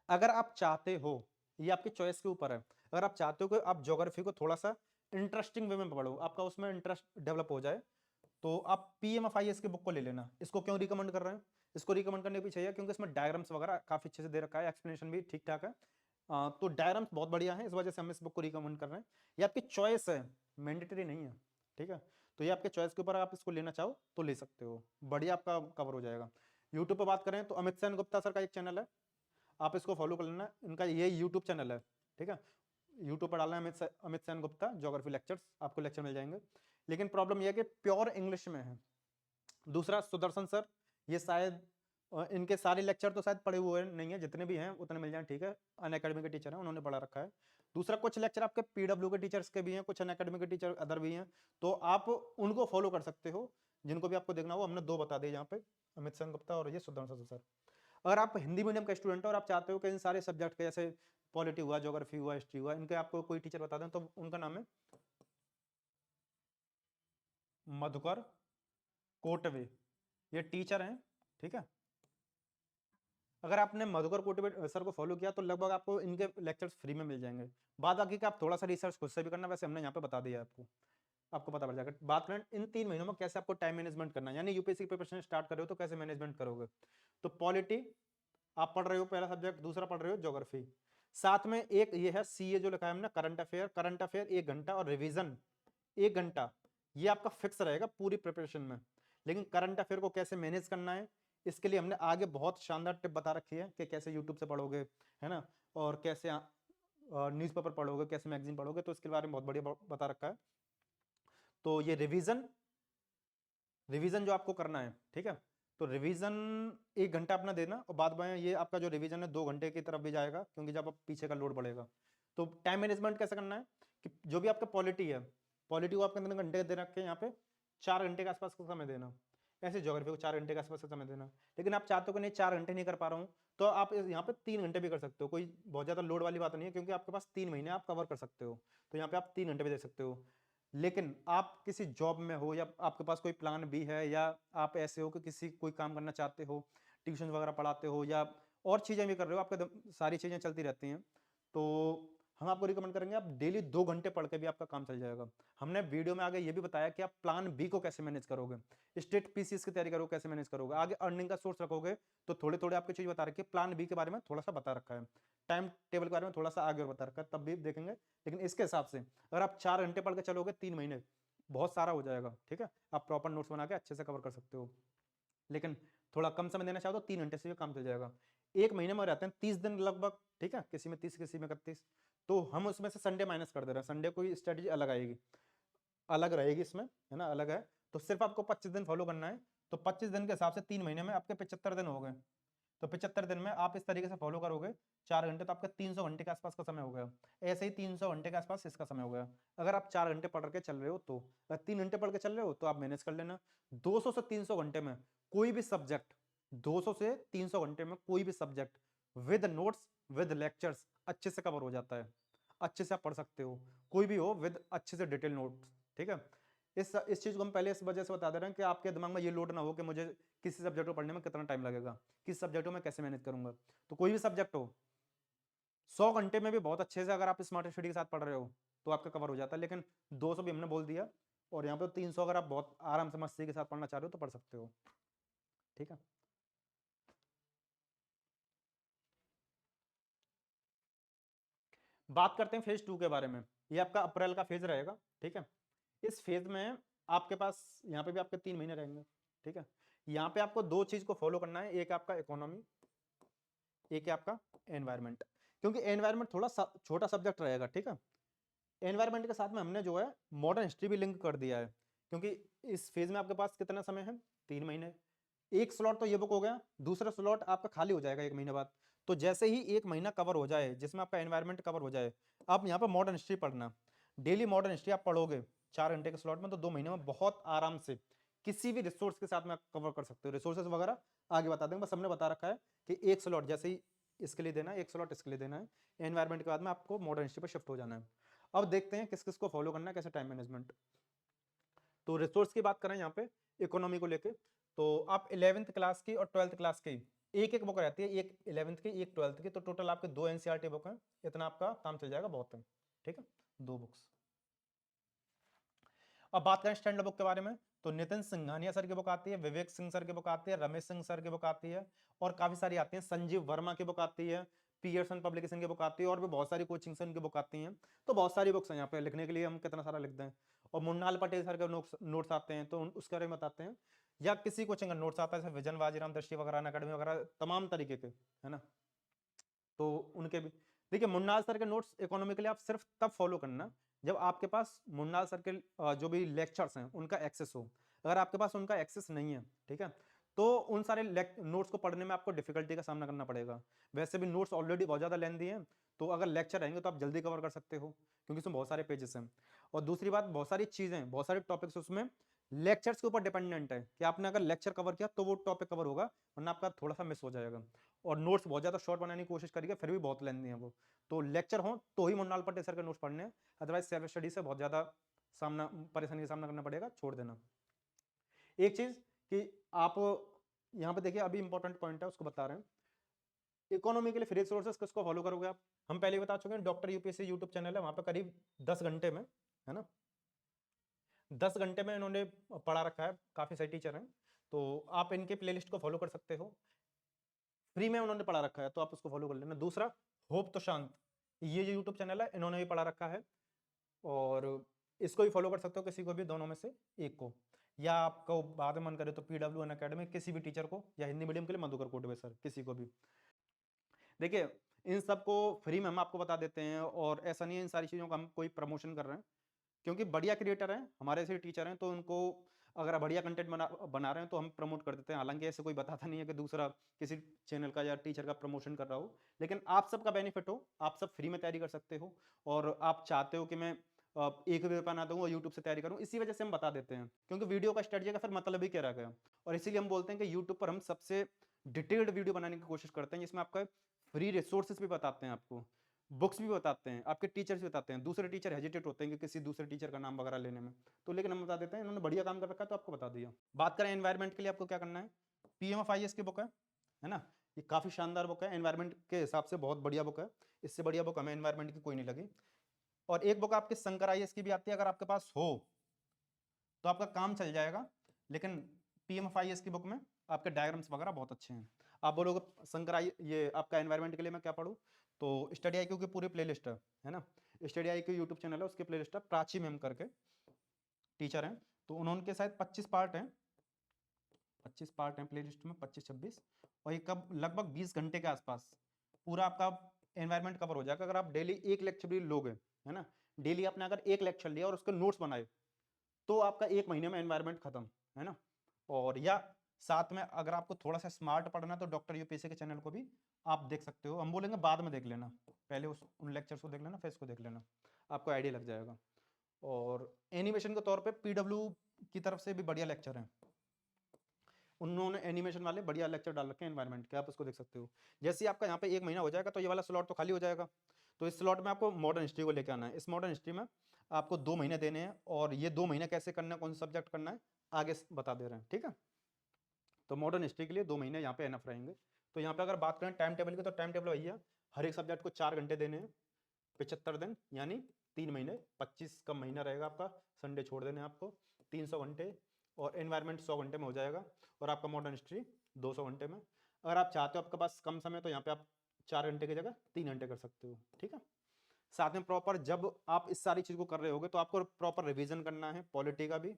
अगर आप चाहते हो, ये आपकी चॉइस के ऊपर है, अगर आप चाहते हो कि आप ज्योग्राफी को थोड़ा सा इंटरेस्टिंग वे में पढ़ो, आपका उसमें इंटरेस्ट डेवलप हो जाए, तो आप पीएमएफआईएस की बुक को ले लेना। इसको क्यों रिकमेंड कर रहे हैं, इसको रिकमेंड करने के पीछे है क्योंकि इसमें डायग्राम्स वगैरह काफी अच्छे से दे रखा है, एक्सप्लेनेशन भी ठीक ठाक है। तो डायग्राम्स बहुत बढ़िया है, इस वजह से हम इस बुक को रिकमेंड कर रहे हैं। ये आपकी चॉइस है, मैंडेटरी नहीं है। ठीक है, तो ये आपके चॉइस के ऊपर, आप इसको लेना चाहो तो ले सकते हो, बढ़िया आपका कवर हो जाएगा। यूट्यूब पर बात करें तो अमित सेन गुप्ता सर का एक चैनल है, आप इसको फॉलो कर लेना, इनका ये यूट्यूब चैनल है। ठीक है, यूट्यूब पर डालना है अमित सेन गुप्ता ज्योग्राफी लेक्चर्स, आपको लेक्चर मिल जाएंगे। लेकिन प्रॉब्लम यह है कि प्योर इंग्लिश में है। दूसरा सुदर्शन सर, ये शायद इनके सारे लेक्चर तो शायद पढ़े हुए नहीं है, जितने भी हैं उतने मिल जाए। ठीक है, अन अकेडमी के टीचर हैं, उन्होंने पढ़ा रखा है। दूसरा कुछ लेक्चर आपके पीडब्ल्यू के टीचर्स के भी हैं, कुछ अन अकेडमी के टीचर अदर भी हैं, तो आप उनको फॉलो कर सकते हो, जिनको भी आपको देखना हो। हमने 2 बता दिए यहाँ पे, अमित सेन गुप्ता और ये सुदर्शन सर। अगर आप हिंदी मीडियम का स्टूडेंट हो और आप चाहते हो कि इन सारे सब्जेक्ट के, जैसे पॉलिटी हुआ, ज्योग्राफी हुआ, हिस्ट्री हुआ, इनके आपको कोई टीचर बता दें, तो उनका नाम है मधुकर कोटवे, ये टीचर हैं। ठीक है, अगर आपने मधुकर कोटवे सर को फॉलो किया तो लगभग आपको इनके लेक्चर्स फ्री में मिल जाएंगे। बात आगे कि आप थोड़ा सा रिसर्च खुद से भी करना, वैसे हमने यहाँ पे बता दिया आपको, आपको पता पड़ जाएगा। बात करें इन 3 महीनों में कैसे आपको टाइम मैनेजमेंट करना है, यानी यूपीएससी की प्रिपरेशन स्टार्ट कर रहे हो तो कैसे मैनेजमेंट करोगे। तो पॉलिटी आप पढ़ रहे हो, पहला सब्जेक्ट, दूसरा पढ़ रहे हो ज्योग्राफी, साथ में एक ये है सीए जो लिखा है हमने, करंट अफेयर। करंट अफेयर 1 घंटा और रिवीजन 1 घंटा, ये आपका फिक्स रहेगा पूरी प्रिपरेशन में। लेकिन करंट अफेयर को कैसे मैनेज करना है, इसके लिए हमने आगे बहुत शानदार टिप बता रखी है कि कैसे यूट्यूब से पढ़ोगे, है ना, और कैसे न्यूज़पेपर पढ़ोगे, कैसे मैगजीन पढ़ोगे, तो इसके बारे में बहुत बढ़िया बता रखा है। तो ये रिवीजन रिवीजन जो आपको करना है, ठीक है, तो रिवीजन 1 घंटा अपना देना, और बाद में ये आपका जो रिवीजन है 2 घंटे की तरफ भी जाएगा, क्योंकि जब आप पीछे का लोड बढ़ेगा। तो टाइम मैनेजमेंट कैसे करना है कि जो भी आपका पॉलिटी है, पॉलिटी को आपके अंदर घंटे दे रखे हैं, यहाँ पे 4 घंटे के आसपास का समय देना। ऐसे ज्योग्राफी को 4 घंटे के आसपास का समय देना। लेकिन आप चाहते हो कि नहीं 4 घंटे नहीं कर पा रहा हूँ, तो आप यहाँ पे 3 घंटे भी कर सकते हो, कोई बहुत ज्यादा लोड वाली बात नहीं है, क्योंकि आपके पास 3 महीने आप कवर कर सकते हो, तो यहाँ पे आप 3 घंटे भी दे सकते हो। लेकिन आप किसी जॉब में हो, या आपके पास कोई प्लान भी है, या आप ऐसे हो कि किसी कोई काम करना चाहते हो, ट्यूशन वगैरह पढ़ाते हो, या और चीज़ें भी कर रहे हो, आपके सारी चीज़ें चलती रहती हैं, तो हम आपको रिकमेंड करेंगे आप डेली 2 घंटे पढ़ के भी आपका काम चल जाएगा। हमने वीडियो में आगे ये भी बताया कि आप प्लान बी को कैसे मैनेज करोगे, स्टेट पीसीएस की तैयारी करोगे कैसे मैनेज करोगे, आगे अर्निंग का सोर्स रखोगे, तो थोड़े थोड़े आपको चीज़ बता रखी है। प्लान बी के बारे में थोड़ा सा बता रखा है, टाइम टेबल के बारे में थोड़ा सा आगे और बता रखा है, तब भी देखेंगे। लेकिन इसके हिसाब से अगर आप 4 घंटे पढ़ के चलोगे 3 महीने, बहुत सारा हो जाएगा। ठीक है, आप प्रॉपर नोट्स बना के अच्छे से कवर कर सकते हो। लेकिन थोड़ा कम समय देना चाहो तो 3 घंटे से भी काम चल जाएगा। 1 महीने में रहते हैं 30 दिन लगभग, ठीक है, किसी में 30, किसी में 31, तो हम उसमें से संडे माइनस कर दे रहे हैं। संडे कोई स्ट्रेटेजी अलग आएगी, अलग रहेगी इसमें, है ना, अलग है। तो सिर्फ आपको 25 दिन फॉलो करना है, तो 25 दिन के हिसाब से 3 महीने में आपके 75 दिन हो गए। तो 75 दिन में आप इस तरीके से फॉलो करोगे 4 घंटे, तो आपका 300 घंटे के आसपास का समय हो गया। ऐसे ही 300 घंटे के आसपास इसका समय हो गया, अगर आप 4 घंटे पढ़ के चल रहे हो तो। अगर 3 घंटे पढ़ के चल रहे हो तो आप मैनेज कर लेना। 200 से 300 घंटे में कोई भी सब्जेक्ट, 200 से 300 घंटे में कोई भी subject with notes, with lectures अच्छे से कवर हो जाता है, अच्छे से आप पढ़ सकते हो, कोई भी हो, विद अच्छे से डिटेल नोट्स। ठीक है, इस चीज को हम पहले इस वजह से बता दे रहे हैं कि आपके दिमाग में ये लोड ना हो कि मुझे किसी सब्जेक्ट को पढ़ने में कितना टाइम लगेगा, किस सब्जेक्ट को मैं कैसे मैनेज करूंगा। तो कोई भी सब्जेक्ट हो, 100 घंटे में भी बहुत अच्छे से अगर आप स्मार्ट स्टडी के साथ पढ़ रहे हो तो आपका कवर हो जाता है। लेकिन 200 भी हमने बोल दिया, और यहाँ पे 300 अगर आप बहुत आराम से मस्ती के साथ पढ़ना चाह रहे हो तो पढ़ सकते हो। ठीक है, बात करते हैं फेज 2 के बारे में। ये आपका अप्रैल का फेज रहेगा। ठीक है, इस फेज में आपके पास यहाँ पे भी आपके 3 महीने रहेंगे, ठीक है। यहाँ पे आपको 2 चीज को फॉलो करना है, एक आपका इकोनॉमी, एक है आपका एनवायरमेंट, क्योंकि एनवायरमेंट थोड़ा छोटा सब्जेक्ट रहेगा, ठीक है। एनवायरमेंट के साथ में हमने जो है मॉडर्न हिस्ट्री भी लिंक कर दिया है, क्योंकि इस फेज में आपके पास कितना समय है, 3 महीने। एक स्लॉट तो ये बुक हो गया, दूसरा स्लॉट आपका खाली हो जाएगा 1 महीने बाद। तो जैसे ही 1 महीना कवर हो जाए, जिसमें आपका एनवायरमेंट कवर हो जाए, आप यहाँ पर मॉडर्न हिस्ट्री पढ़ना। डेली मॉडर्न हिस्ट्री आप पढ़ोगे 4 घंटे के स्लॉट में, तो 2 महीने में बहुत आराम से किसी भी रिसोर्स के साथ में आप कवर कर सकते हो। रिसोर्सेज वगैरह आगे बता देंगे, बस हमने बता रखा है कि एक स्लॉट जैसे ही इसके लिए देना है, एक स्लॉट इसके लिए देना है। एनवायरमेंट के बाद में आपको मॉडर्न हिस्ट्री पर शिफ्ट हो जाना है। अब देखते हैं किस किस को फॉलो करना है, कैसे टाइम मैनेजमेंट। तो रिसोर्स की बात करें यहाँ पे इकोनॉमी को लेके, तो आप 11th क्लास की और 12th क्लास की एक एक बुक रहती है, एक 11th की एक 12th की, तो टोटल आपके 2 एनसीईआरटी बुक हैं। इतना आपका काम चल जाएगा, बहुत है, ठीक है, 2 बुक्स। अब बात करें स्टैंडर्ड बुक के बारे में, तो नितिन सिंघानिया सर की बुक आती है, विवेक सिंह सर की बुक आती है, रमेश सिंह सर की बुक आती है, और काफी सारी आती है। संजीव वर्मा की बुक आती है, पियर्सन पब्लिकेशन की बुक आती है, और भी बहुत सारी कोचिंग से उनकी बुक आती हैं। तो बहुत सारी बुक्स हैं, यहाँ पे लिखने के लिए हम कितना सारा लिख दें। और मुन्नाल पटेल सर के नोट्स आते हैं, तो उसके बारे में बताते हैं। या किसी कोचिंग का नोट्स आता है, जैसे विजन वाजीराम दृष्टि वगैरह अकेडमी वगैरह, तमाम तरीके के, है ना। तो उनके भी देखिए, मुन्नाल सर के नोट्स इकोनॉमी के लिए आप सिर्फ तब फॉलो करना जब आपके पास मुन्नाल सर के जो भी लेक्चर्स हैं उनका एक्सेस हो। अगर आपके पास उनका एक्सेस नहीं है, ठीक है, तो उन सारे नोट्स को पढ़ने में आपको डिफिकल्टी का सामना करना पड़ेगा। वैसे भी नोट्स ऑलरेडी बहुत ज़्यादा लेंदी हैं, तो अगर लेक्चर रहेंगे तो आप जल्दी कवर कर सकते हो, क्योंकि उसमें बहुत सारे पेजेस हैं। और दूसरी बात, बहुत सारी चीज़ें, बहुत सारे टॉपिक्स उसमें लेक्चर्स के ऊपर डिपेंडेंट है कि आपने अगर लेक्चर कवर किया तो वो टॉपिक कवर होगा, वरना आपका थोड़ा सा मिस हो जाएगा। और नोट्स बहुत ज़्यादा शॉर्ट बनाने की कोशिश करिए, फिर भी बहुत लेंदी हैं वो। तो लेक्चर हो तो ही मुन्नाल पटेल सर के नोट्स पढ़ने हैं, अदरवाइज सेल्फ स्टडी से बहुत ज़्यादा परेशानी का सामना करना पड़ेगा, छोड़ देना। एक चीज़ कि आप यहाँ पे देखिए, अभी इंपॉर्टेंट पॉइंट है उसको बता रहे हैं। इकोनॉमी के लिए फ्री रिसोर्सेज किसको फॉलो करोगे आप? हम पहले बता चुके हैं, डॉक्टर यूपीएससी यूट्यूब चैनल है, वहाँ पर करीब 10 घंटे में, है ना, 10 घंटे में इन्होंने पढ़ा रखा है, काफ़ी सारे टीचर हैं, तो आप इनके प्लेलिस्ट को फॉलो कर सकते हो। फ्री में उन्होंने पढ़ा रखा है, तो आप उसको फॉलो कर लेना। दूसरा, होप तो शांत, ये जो यूट्यूब चैनल है इन्होंने भी पढ़ा रखा है, और इसको भी फॉलो कर सकते हो, किसी को भी, दोनों में से एक को। या आपको बाद में मन करे तो PWN अकेडमी, किसी भी टीचर को, या हिंदी मीडियम के लिए मधुकर कोटवे सर, किसी को भी। देखिए, इन सबको फ्री में हम आपको बता देते हैं, और ऐसा नहीं है इन सारी चीज़ों का हम कोई प्रमोशन कर रहे हैं, क्योंकि बढ़िया क्रिएटर हैं हमारे ऐसे टीचर हैं, तो उनको अगर आप बढ़िया कंटेंट बना रहे हैं तो हम प्रमोट कर देते हैं। हालांकि ऐसे कोई बताता नहीं है कि दूसरा किसी चैनल का या टीचर का प्रमोशन कर रहा हो, लेकिन आप सबका बेनिफिट हो, आप सब फ्री में तैयारी कर सकते हो, और आप चाहते हो कि मैं 1 रुपया ना दूँ और यूट्यूब से तैयारी करूँ, इसी वजह से हम बता देते हैं, क्योंकि वीडियो का स्ट्रेटजी का फिर मतलब ही क्या रह गया। और इसीलिए हम बोलते हैं कि यूट्यूब पर हम सबसे डिटेल्ड वीडियो बनाने की कोशिश करते हैं, जिसमें आपका फ्री रिसोर्सेज भी बताते हैं, आपको बुक्स भी बताते हैं, आपके टीचर्स भी बताते हैं। दूसरे टीचर हेजिटेट होते हैं कि किसी दूसरे टीचर का नाम वगैरह लेने में, तो लेकिन हम बता देते हैं, इन्होंने बढ़िया काम कर रखा है तो आपको बता दिया। बात करें एनवायरमेंट के लिए आपको क्या करना है, PMFIS की बुक है ना, ये काफ़ी शानदार बुक है, एनवायरमेंट के हिसाब से बहुत बढ़िया बुक है। इससे बढ़िया बुक हमें एनवायरमेंट की कोई नहीं लगी। और एक बुक आपके शंकर IAS की भी आती है, अगर आपके पास हो तो आपका काम चल जाएगा, लेकिन PMFIS की बुक में आपके डायग्राम्स वगैरह बहुत अच्छे हैं। आप बोलोगे शंकर ये आपका एनवायरमेंट के लिए मैं क्या पढ़ूँ, तो स्टडी IQ की पूरी प्लेलिस्ट है ना, स्टडी IQ यूट्यूब चैनल है, उसकी प्लेलिस्ट है, प्राची मैम करके टीचर हैं, तो उन्होंने शायद 25 पार्ट हैं, 25 पार्ट हैं प्लेलिस्ट में, 25-26, और ये कब लगभग 20 घंटे के आसपास पूरा आपका एनवायरमेंट कवर हो जाएगा, अगर आप डेली एक लेक्चर भी लोगे, है ना। डेली आपने अगर एक लेक्चर लिया और उसके नोट्स बनाए, तो आपका 1 महीने में एनवायरमेंट खत्म, है ना। और या साथ में अगर आपको थोड़ा सा स्मार्ट पढ़ना है तो डॉक्टर यूपीएससी के चैनल को भी आप देख सकते हो, हम बोलेंगे बाद में देख लेना, पहले उन लेक्चर्स को देख लेना, फिर इसको देख लेना, आपको आइडिया लग जाएगा। और एनिमेशन के तौर पे PW की तरफ से भी बढ़िया लेक्चर हैं, उन्होंने एनिमेशन वाले बढ़िया लेक्चर डाल रखे हैं एनवायरमेंट के, आप उसको देख सकते हो। जैसे ही आपका यहाँ पे 1 महीना हो जाएगा तो ये वाला स्लॉट तो खाली हो जाएगा, तो इस स्लॉट में आपको मॉडर्न हिस्ट्री को लेकर आना है। इस मॉडर्न हिस्ट्री में आपको 2 महीने देने हैं, और ये 2 महीने कैसे करना है, कौन सा सब्जेक्ट करना है, आगे बता दे रहे हैं, ठीक है। तो मॉडर्न हिस्ट्री के लिए 2 महीने यहाँ पे एनफ रहेंगे। तो यहाँ पे अगर बात करें टाइम टेबल की, तो टाइम टेबल वही है, हर एक सब्जेक्ट को 4 घंटे देने हैं, 75 दिन, यानी 3 महीने, 25 का महीना रहेगा आपका, संडे छोड़ देने आपको, 300 घंटे, और एनवायरमेंट 100 घंटे में हो जाएगा, और आपका मॉडर्न हिस्ट्री 200 घंटे में। अगर आप चाहते हो आपके पास कम समय, तो यहाँ पे आप 4 घंटे की जगह 3 घंटे कर सकते हो, ठीक है। साथ में प्रॉपर जब आप इस सारी चीज़ को कर रहे होगे तो आपको प्रॉपर रिवीजन करना है, पॉलिटी का भी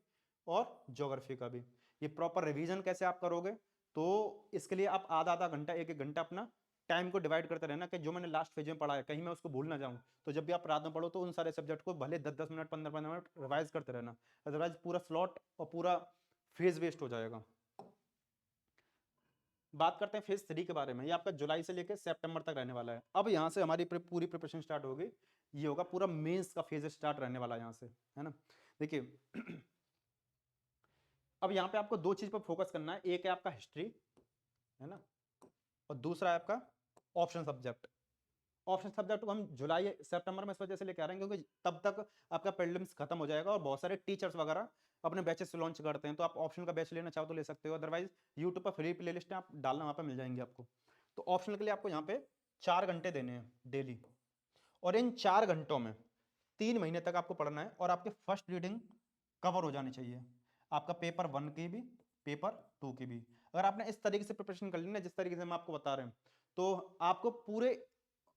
और ज्योग्राफी का भी। ये प्रॉपर रिवीजन कैसे आप करोगे, तो इसके लिए आप आधा आधा घंटा, एक एक घंटा अपना टाइम को डिवाइड करते रहना कि जो मैंने लास्ट फेज में पढ़ा है कहीं मैं उसको भूल ना जाऊं। तो जब भी आप रात में पढ़ो तो उन सारे सब्जेक्ट को भले 10-10 मिनट 15-15 मिनट रिवाइज करते रहना, अदरवाइज पूरा स्लॉट और पूरा फेज वेस्ट हो जाएगा। बात करते हैं फेज 3 के बारे में। ये आपका जुलाई से लेकर सितंबर तक रहने वाला है। अब यहाँ से हमारी पूरी प्रिपरेशन स्टार्ट होगी। ये होगा पूरा मेंस का फेज स्टार्ट रहने वाला है यहाँ से, है ना। देखिए अब यहाँ पे आपको दो चीज पर फोकस करना है। एक है आपका हिस्ट्री, है ना, और दूसरा है आपका ऑप्शन सब्जेक्ट। ऑप्शन सब्जेक्ट को हम जुलाई सितंबर में इस वजह से लेके आ रहे हैं क्योंकि तब तक आपका प्रीलिम्स खत्म हो जाएगा और बहुत सारे टीचर्स वगैरह अपने बैचेस लॉन्च करते हैं। तो आप ऑप्शनल का बैच लेना चाहो तो ले सकते हो, अदरवाइज यूट्यूब पर फ्री प्ले लिस्ट है, आप डालना, वहाँ पर मिल जाएंगे आपको। तो ऑप्शनल के लिए आपको यहाँ पे 4 घंटे देने हैं डेली, और इन 4 घंटों में 3 महीने तक आपको पढ़ना है और आपके फर्स्ट रीडिंग कवर हो जानी चाहिए, आपका पेपर 1 की भी, पेपर 2 की भी। अगर आपने इस तरीके से प्रिपरेशन कर ली ना, जिस तरीके से हम आपको बता रहे हैं, तो आपको पूरे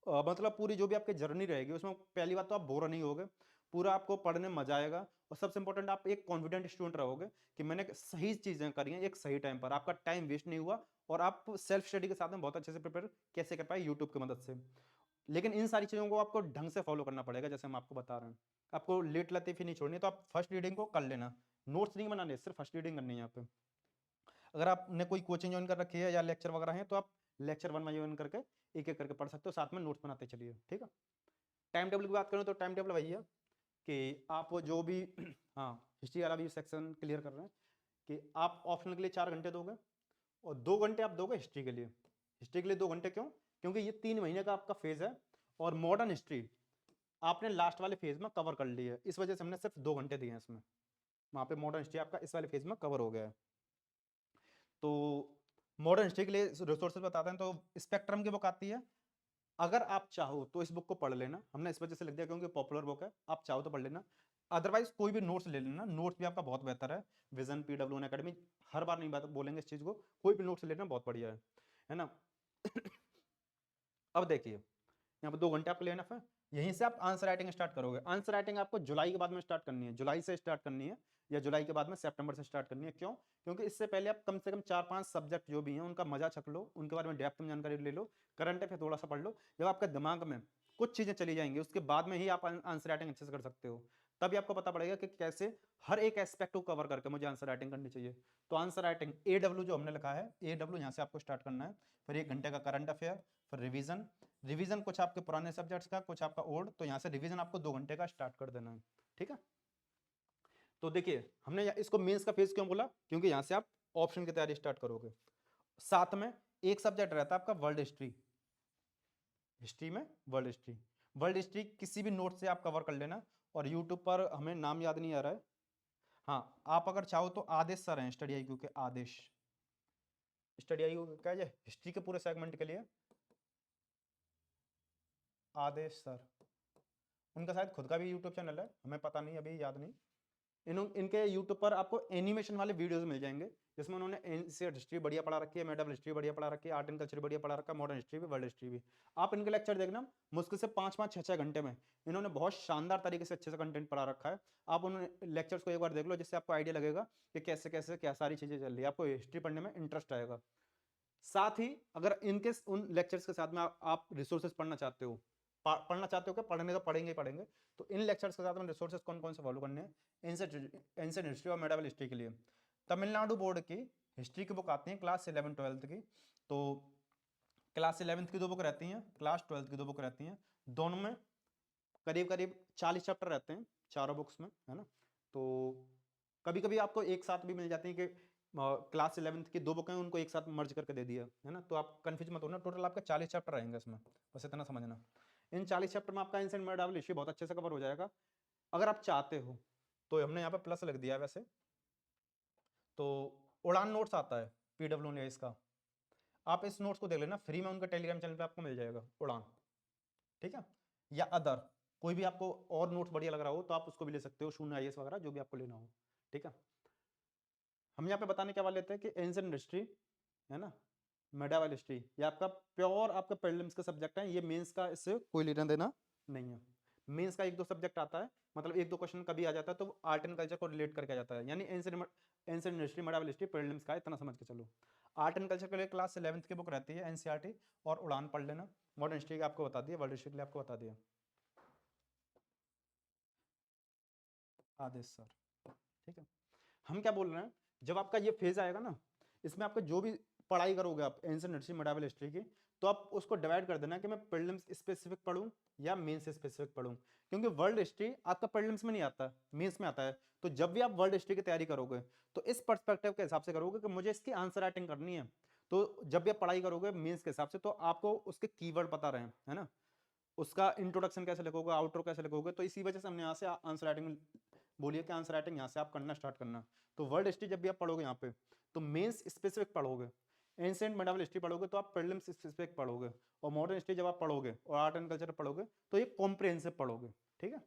मतलब पूरी जो भी आपकी जर्नी रहेगी उसमें पहली बात तो आप बोर नहीं होगे, पूरा आपको पढ़ने में मजा आएगा, और सबसे इंपॉर्टेंट आप एक कॉन्फिडेंट स्टूडेंट रहोगे कि मैंने सही चीजें करी हैं एक सही टाइम पर, आपका टाइम वेस्ट नहीं हुआ, और आप सेल्फ स्टडी के साथ में बहुत अच्छे से प्रिपेयर कैसे कर पाए यूट्यूब की मदद से। लेकिन इन सारी चीजों को आपको ढंग से फॉलो करना पड़ेगा, जैसे हम आपको बता रहे हैं। आपको लेट लतीफी नहीं छोड़नी, तो आप फर्स्ट रीडिंग को कर लेना, नोट्स नहीं बनाने, सिर्फ फर्स्ट रीडिंग करनी है यहाँ पे। अगर आपने कोई कोचिंग ज्वाइन कर रखी है या लेक्चर वगैरह है, तो आप लेक्चर 1 बाय 1 करके एक एक करके पढ़ सकते हो, साथ में नोट्स बनाते चलिए, ठीक है। टाइम टेबल की बात करें तो टाइम टेबल वही है कि आप जो भी हाँ, हिस्ट्री वाला भी सेक्शन क्लियर कर रहे हैं कि आप ऑप्शनल के लिए 4 घंटे दोगे और 2 घंटे आप दोगे हिस्ट्री के लिए। हिस्ट्री के लिए 2 घंटे क्यों? क्योंकि ये 3 महीने का आपका फेज है, और मॉडर्न हिस्ट्री आपने लास्ट वाले फेज में कवर कर ली है, इस वजह से हमने सिर्फ 2 घंटे दिए हैं इसमें। वहाँ पे मॉडर्न हिस्ट्री आपका इस वाले फेज में कवर हो गया है। तो मॉडर्न हिस्ट्री के लिए रिसोर्सेज बताते हैं, तो स्पेक्ट्रम की बुक आती है। अगर आप चाहो तो इस बुक को पढ़ लेना, हमने इस वजह से लिख दिया क्योंकि पॉपुलर बुक है, आप चाहो तो पढ़ लेना, अदरवाइज कोई भी नोट्स ले लेना, नोट्स भी आपका बहुत बेहतर है। विजन, PW एकेडमी, हर बार नहीं बात बोलेंगे इस चीज को, कोई भी नोट्स लेना बहुत बढ़िया है ना। अब देखिए यहाँ पर 2 घंटे आपको लेना है, यहीं से आप आंसर राइटिंग स्टार्ट करोगे। आंसर राइटिंग आपको जुलाई के बाद में स्टार्ट करनी है, जुलाई से स्टार्ट करनी है, या जुलाई के बाद में सितंबर से स्टार्ट करनी है। क्यों? क्योंकि इससे पहले आप कम से कम 4-5 सब्जेक्ट जो भी हैं उनका मजा चख लो, उनके बारे में डेप्थ में जानकारी ले लो, करंट अफेयर थोड़ा सा पढ़ लो। जब आपके दिमाग में कुछ चीजें चली जाएंगी उसके बाद में ही आप आंसर राइटिंग अच्छे से कर सकते हो। तभी आपको पता पड़ेगा कि कैसे हर एक एस्पेक्ट को कवर करके मुझे आंसर राइटिंग करनी चाहिए। तो आंसर राइटिंग AW जो हमने लिखा है, AW यहाँ से आपको स्टार्ट करना है, फिर 1 घंटे का करंट अफेयर, फिर रिवीजन, रिवीजन कुछ आपके पुराने सब्जेक्ट्स का, कुछ आपका ओल्ड, तो यहाँ से रिवीजन आपको 2 घंटे का स्टार्ट कर देना है, ठीक है। तो देखिए हमने इसको मेंस का फेज क्यों बोला, क्योंकि यहाँ से आप ऑप्शन की तैयारी स्टार्ट करोगे। साथ में एक सब्जेक्ट रहता है आपका वर्ल्ड हिस्ट्री, हिस्ट्री में वर्ल्ड हिस्ट्री, वर्ल्ड हिस्ट्री किसी भी नोट से आप कवर कर लेना। और यूट्यूब पर हमें नाम याद नहीं आ रहा है, हाँ आप अगर चाहो तो आदेश सर हैं स्टडी IQ के, आदेश, स्टडी IQ क्या है हिस्ट्री के पूरे सेगमेंट के लिए, आदेश सर, उनका शायद खुद का भी यूट्यूब चैनल है, हमें पता नहीं, अभी याद नहीं। इनके यूट्यूब पर आपको एनिमेशन वाले वीडियोस मिल जाएंगे, जिसमें उन्होंने एंशिएंट हिस्ट्री बढ़िया पढ़ा रखी है, मेडिवल हिस्ट्री बढ़िया पढ़ा रखी है, आर्ट एंड कल्चर बढ़िया पढ़ा रखा है, मॉडर्न हिस्ट्री भी, वर्ल्ड हिस्ट्री भी। आप इनके लेक्चर देखना, मुश्किल से 5-5 6-6 घंटे में इन्होंने बहुत शानदार तरीके से अच्छे से कंटेंट पढ़ा रखा है। आप उन लेक्चर्स को एक बार देख लो, जिससे आपको आइडिया लगेगा कि कैसे कैसे क्या सारी चीजें चल रही है, आपको हिस्ट्री पढ़ने में इंटरेस्ट आएगा। साथ ही अगर इनके उन लेक्चर्स के साथ में आप रिसोर्सेज पढ़ना चाहते हो, पढ़ना चाहते हो क्या, पढ़ने तो पढ़ेंगे ही पढ़ेंगे, तो इन लेक्चर्स के साथ में रिसोर्सेज कौन कौन से फॉलो करने हैं, एंशिएंट हिस्ट्री और मेडिवल हिस्ट्री के लिए तमिलनाडु बोर्ड की हिस्ट्री की बुक आती है क्लास 11-12 की। तो क्लास 11th की 2 बुक रहती हैं, क्लास 12th की 2 बुक रहती हैं, दोनों में करीब करीब 40 चैप्टर रहते हैं चारों बुक्स में, है ना। तो कभी कभी आपको एक साथ भी मिल जाती है कि क्लास 11th की 2 बुकें उनको एक साथ मर्ज करके दे दिया, है ना। तो आप कंफ्यूज मत होना, टोटल आपके 40 चैप्टर रहेंगे इसमें, बस इतना समझना। इन 40 चैप्टर में आपका एंशिएंट मेडिवल हिस्ट्री बहुत अच्छे से कवर हो जाएगा। अगर आप चाहते हो तो हमने यहाँ पे प्लस लिख दिया है वैसे, तो उड़ान नोट्स आता है PW ने इसका, आप इस नोट्स को देख लेना फ्री में, उनका टेलीग्राम चैनल पे आपको मिल जाएगा उड़ान, ठीक है। या अदर कोई भी आपको और नोट्स बढ़िया लग रहा हो तो आप उसको भी ले सकते हो, शून्य IAS वगैरह जो भी आपको लेना हो, ठीक है। हम यहाँ पे बताने क्या वाले थे कि एंशिएंट हिस्ट्री, है ना, मेडिवल हिस्ट्री, ये आपका प्योर आपका प्रीलिम्स का सब्जेक्ट है, ये मेंस का इससे कोई लेना देना नहीं है। मेंस का एक दो सब्जेक्ट आता है, मतलब एक दो क्वेश्चन कभी आ जाता है, तो आर्ट एंड कल्चर को रिलेट करके आ जाता है, यानी ancient history, medieval history, prelims का, इतना समझ के चलो। आर्ट एंड कल्चर के लिए क्लास 11th की बुक रहती है एनसीईआरटी, और उड़ान पढ़ लेना। मॉडर्न हिस्ट्री का आपको बता दिया, वर्ल्ड हिस्ट्री के लिए आपको बता दिया। आदेश सर, ठीक है। हम क्या बोल रहे हैं, जब आपका ये फेज आएगा ना, इसमें आपका जो भी पढ़ाई करोगे आप एंशिएंट हिस्ट्री, मिडिवल हिस्ट्री की, तो आप उसको डिवाइड कर देना कि मैं प्रीलिम्स स्पेसिफिक पढ़ूं या मेंस स्पेसिफिक पढ़ूं, क्योंकि वर्ल्ड हिस्ट्री आपका प्रीलिम्स में नहीं आता, मेंस में आता है। तो जब भी आप वर्ल्ड हिस्ट्री की तैयारी करोगे, तो इस पर्सपेक्टिव के हिसाब से करोगे कि मुझे इसकी आंसर राइटिंग करनी है। तो जब भी आप पढ़ाई करोगे मेंस के हिसाब से, तो आपको उसके कीवर्ड पता रहे, है ना, उसका इंट्रोडक्शन कैसे लिखोगे, आउटरो कैसे लिखोगे, तो इसी वजह से हमने यहाँ से आंसर राइटिंग बोलिए कि आंसर राइटिंग यहाँ से आप करना स्टार्ट करना। तो वर्ल्ड हिस्ट्री जब भी आप पढ़ोगे यहाँ पे, तो मेंस स्पेसिफिक पढ़ोगे, एंशिएंट मिडिवल हिस्ट्री पढ़ोगे तो आप प्रीलिम्स स्पेसिफिक पढ़ोगे, और मॉडर्न हिस्ट्री जब आप पढ़ोगे और आर्ट एंड कल्चर पढ़ोगे तो ये कॉम्प्रिहेंसिव पढ़ोगे, ठीक है।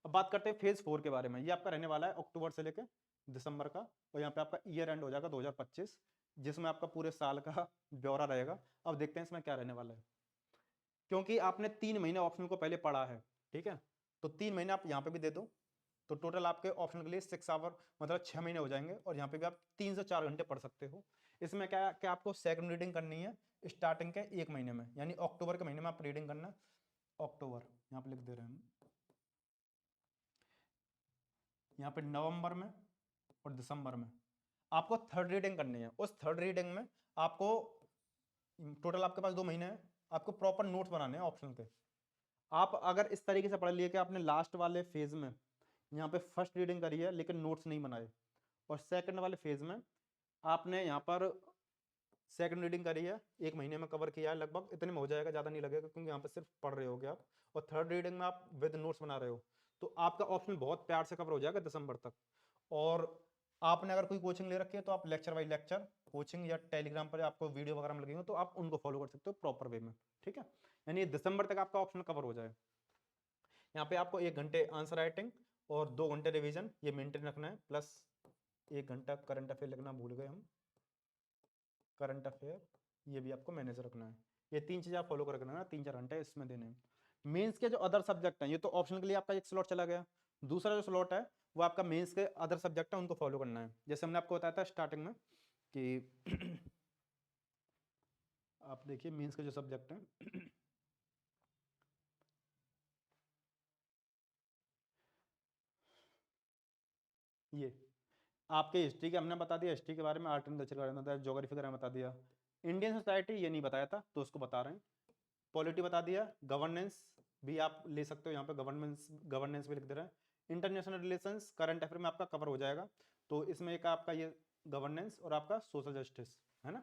अब बात करते हैं फेज 4 के बारे में। ये आपका रहने वाला है अक्टूबर से लेकर दिसंबर का, और यहाँ पे आपका ईयर एंड हो जाएगा 2025, जिसमें आपका पूरे साल का ब्यौरा रहेगा। अब देखते हैं इसमें क्या रहने वाला है, क्योंकि आपने 3 महीने ऑप्शनल को पहले पढ़ा है, ठीक है, तो 3 महीने आप यहाँ पे भी दे दो, तो टोटल आपके ऑप्शनल के लिए 6 आवर, मतलब 6 महीने हो जाएंगे, और यहाँ पे भी आप 3 से 4 घंटे पढ़ सकते हो। इसमें क्या क्या आपको सेकंड रीडिंग करनी है स्टार्टिंग के 1 महीने में, यानी अक्टूबर के महीने में आप रीडिंग करना। अक्टूबर यहाँ पे लिख दे रहे हैं, यहाँ पे नवंबर में और दिसंबर में आपको थर्ड रीडिंग करनी है। उस थर्ड रीडिंग में आपको टोटल आपके पास 2 महीने हैं, आपको प्रॉपर नोट्स बनाने हैं ऑप्शनल के। आप अगर इस तरीके से पढ़ लिए कि आपने लास्ट वाले फेज में यहाँ पे फर्स्ट रीडिंग करी है लेकिन नोट्स नहीं बनाए, और सेकंड वाले फेज में आपने यहाँ पर सेकंड रीडिंग करी है, 1 महीने में कवर किया है, लगभग इतने में हो जाएगा, ज़्यादा नहीं लगेगा, क्योंकि यहाँ पे सिर्फ पढ़ रहे होगे आप, और थर्ड रीडिंग में आप विद नोट्स बना रहे हो, तो आपका ऑप्शन बहुत प्यार से कवर हो जाएगा दिसंबर तक। और आपने अगर कोई कोचिंग ले रखी है तो आप लेक्चर बाई लेक्चर कोचिंग या टेलीग्राम पर आपको वीडियो वगैरह में लगेंगे, तो आप उनको फॉलो कर सकते हो प्रॉपर वे में, ठीक है, यानी दिसंबर तक आपका ऑप्शन कवर हो जाए। यहाँ पे आपको 1 घंटे आंसर राइटिंग और 2 घंटे रिवीजन ये मेंटेन रखना है, प्लस 1 घंटा करंट अफेयर लिखना भूल गए हम, करंट अफेयर ये भी आपको मैनेज रखना है। ये 3 चीज़ आप फॉलो कर रखना है, 3-4 घंटे इसमें देने हैं। मेंस के जो अदर सब्जेक्ट हैं, ये तो ऑप्शन के लिए आपका एक स्लॉट चला गया, दूसरा जो स्लॉट है वो आपका मेंस के अदर सब्जेक्ट है, उनको फॉलो करना है। जैसे हमने आपको बताया था स्टार्टिंग में कि आप देखिए मेंस के जो सब्जेक्ट हैं ये आपके हिस्ट्री के हमने बता दिया, हिस्ट्री के बारे में, आर्ट एंड कल्चर के बारे में बताया, ज्योग्राफी के बारे में बता दिया, इंडियन सोसाइटी ये नहीं बताया था तो उसको बता रहे हैं, पॉलिटी बता दिया, गवर्नेंस भी आप ले सकते हो, यहाँ पे गवर्नेंस गवर्नेंस भी लिख दे रहे हैं, इंटरनेशनल रिलेशंस करंट अफेयर में आपका कवर हो जाएगा। तो इसमें एक आपका ये गवर्नेंस और आपका सोशल जस्टिस है ना,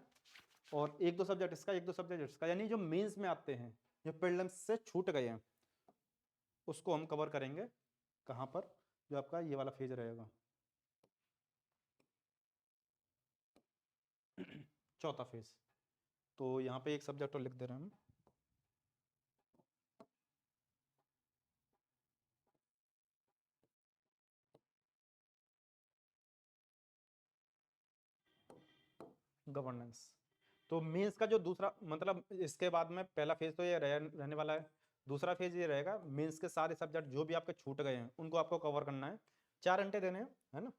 और एक दो सब्जेक्ट इसका, एक दो सब्जेक्ट इसका, यानी जो मेंस में आते हैं, जो प्रीलिम्स से छूट गए हैं, उसको हम कवर करेंगे कहाँ पर, जो आपका ये वाला फेज रहेगा चौथा फेज। तो यहाँ पे एक सब्जेक्ट और लिख दे रहे हैं हम, गवर्नेंस। तो मेंस का जो दूसरा, मतलब इसके बाद में पहला फेज तो ये रहने वाला है, दूसरा फेज ये रहेगा मेंस के सारे सब्जेक्ट जो भी आपके छूट गए हैं उनको आपको कवर करना है, 4 घंटे देने हैं, है ना।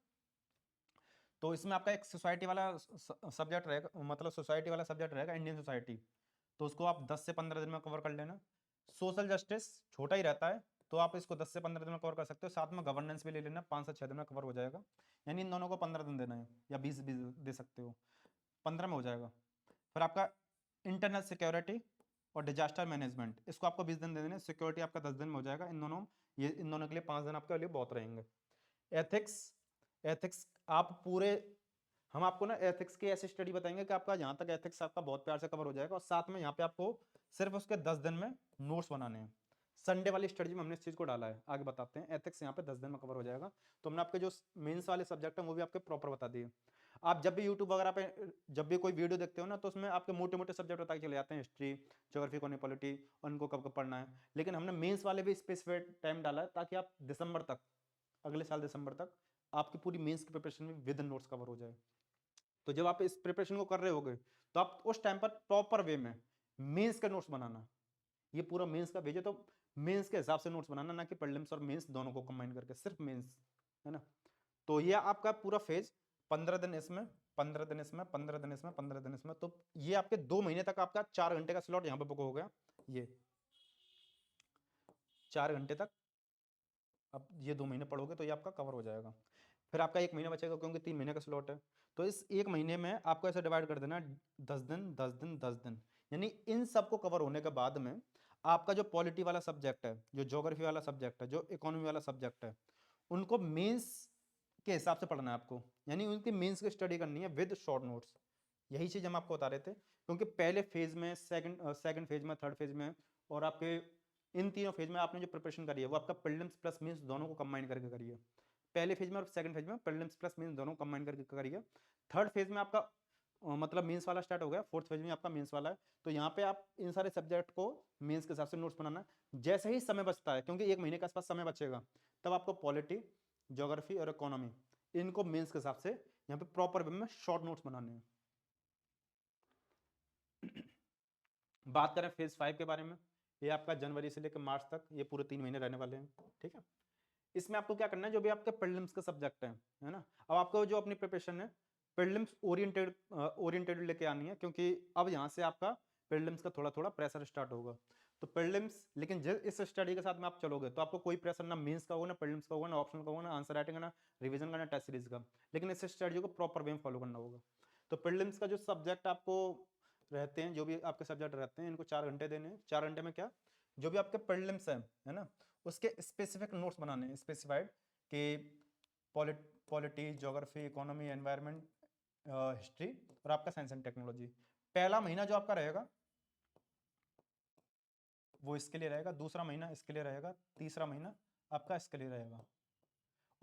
तो इसमें आपका एक सोसाइटी वाला सब्जेक्ट रहेगा, मतलब सोसाइटी वाला सब्जेक्ट रहेगा, इंडियन सोसाइटी, तो उसको आप 10 से 15 दिन में कवर कर लेना। सोशल जस्टिस छोटा ही रहता है, तो आप इसको 10 से 15 दिन में कवर कर सकते हो, साथ में गवर्नेंस भी ले लेना, 5 से 6 दिन में कवर हो जाएगा, यानी इन दोनों को 15 दिन देना है, या 20 भी दे सकते हो, 15 में हो जाएगा। फिर आपका इंटरनल सिक्योरिटी और डिजास्टर मैनेजमेंट, इसको आपको 20 दिन दे देने, सिक्योरिटी आपका 10 दिन में हो जाएगा, इन दोनों, ये इन दोनों के लिए 5 दिन आपके लिए बहुत रहेंगे। एथिक्स, एथिक्स आप पूरे, हम आपको ना एथिक्स की ऐसी स्टडी बताएंगे कि आपका यहाँ तक एथिक्स आपका बहुत प्यार से कवर हो जाएगा, और साथ में यहाँ पे आपको सिर्फ उसके 10 दिन में नोट्स बनाने हैं। संडे वाली स्टडी में हमने इस चीज को डाला है, आगे बताते हैं। एथिक्स यहाँ पे 10 दिन में कवर हो जाएगा, तो हमने आपके जो मेंस वाले सब्जेक्ट हैं वो भी आपके प्रॉपर बता दिए। आप जब भी यूट्यूब वगैरह पे जब भी कोई वीडियो देखते हो ना, तो उसमें आपके मोटे मोटे सब्जेक्ट बता के चले जाते हैं, हिस्ट्री, ज्योग्राफी, इकोनॉमी, पॉलिटी, उनको कब कब पढ़ना है, लेकिन हमने मेंस वाले भी स्पेसिफाइड टाइम डाला है, ताकि आप दिसंबर तक, अगले साल दिसंबर तक आपकी पूरी मेंस की प्रिपरेशन में विद नोट्स कवर हो जाए। तो जब आप इस प्रिपरेशन को कर रहे होगे, तो आप उस टाइम पर प्रॉपर वे में मेंस के नोट्स बनाना, ये पूरा मेंस का भेजे तो मेंस के हिसाब से नोट्स बनाना, ना कि प्रीलिम्स और मेंस दोनों को कंबाइन करके, सिर्फ मेंस, है ना। तो ये आपका पूरा फेज 15 दिन इसमें, 15 दिन इसमें, 15 दिन इसमें, 15 दिन इसमें, तो ये आपके 2 महीने तक आपका 4 घंटे का स्लॉट यहाँ पे बुक हो गया। ये 4 घंटे तक अब ये 2 महीने पढ़ोगे तो ये आपका कवर हो जाएगा। फिर आपका 1 महीना बचेगा, क्योंकि 3 महीने का स्लॉट है। तो इस 1 महीने में आपको ऐसे डिवाइड कर देना, 10 दिन 10 दिन 10 दिन, यानी इन सबको कवर होने के बाद में आपका जो पॉलिटी वाला सब्जेक्ट है, जो ज्योग्राफी वाला सब्जेक्ट है, जो इकोनॉमी वाला सब्जेक्ट है, उनको मेंस के हिसाब से पढ़ना है आपको, यानी उनकी मेंस की स्टडी करनी है विद शॉर्ट नोट्स। यही चीज हम आपको बता रहे थे, क्योंकि पहले फेज में, सेकंड फेज में, थर्ड फेज में, और आपके इन तीनों फेज में आपने जो प्रिपरेशन करी है वो आपका प्रीलिम्स प्लस मेंस दोनों को कंबाइन करके करी है। पहले फेज में और सेकंड फेज में प्रीलिम्स प्लस मेंस दोनों कंबाइन करके करी है। थर्ड फेज में आपका मतलब मेंस वाला स्टार्ट हो गया, फोर्थ फेज में आपका मेंस वाला है। तो यहाँ पे आप इन सारे सब्जेक्ट को मेंस के हिसाब से नोट्स बनाना है। जैसे ही समय बचता है, क्योंकि 1 महीने के आसपास समय बचेगा, तब आपको पॉलिटी, ज्योग्राफी और इकोनॉमी, इनको मेंस के हिसाब से यहाँ पे प्रॉपर वे में शॉर्ट नोट्स बनाने हैं। बात करें फेज 5 के बारे में, ये आपका जनवरी से लेकर मार्च तक, ये पूरे 3 महीने रहने वाले हैं, ठीक है। इसमें आपको क्या करना है, जो भी आपके प्रीलिम्स के सब्जेक्ट है ना, अब आपको जो अपनी प्रिपरेशन है प्रीलिम्स ओरिएंटेड लेके आनी है, क्योंकि अब यहाँ से आपका प्रीलिम्स का थोड़ा थोड़ा प्रेशर स्टार्ट होगा। तो प्रीलिम्स, लेकिन इस स्टडी के साथ में आप चलोगे तो आपको कोई प्रेशर ना मेंस का होगा, ना प्रीलिम्स का होगा, ना ऑप्शनल का होगा, ना आंसर राइटिंग, ना रिवीजन का, ना टेस्ट सीरीज का, लेकिन इस स्टडी को प्रॉपर वे में फॉलो करना होगा। तो प्रीलिम्स का जो सब्जेक्ट आपको रहते हैं, जो भी आपके सब्जेक्ट रहते हैं, इनको 4 घंटे देने हैं। 4 घंटे में क्या, जो भी आपके प्रीलिम्स है ना, उसके स्पेसिफिक नोट्स बनाने हैं, स्पेसिफाइड कि polity, geography, economy, environment, history और आपका साइंस एंड टेक्नोलॉजी। पहला महीना जो आपका रहेगा वो इसके लिए रहेगा, दूसरा महीना इसके लिए रहेगा, तीसरा महीना आपका इसके लिए रहेगा।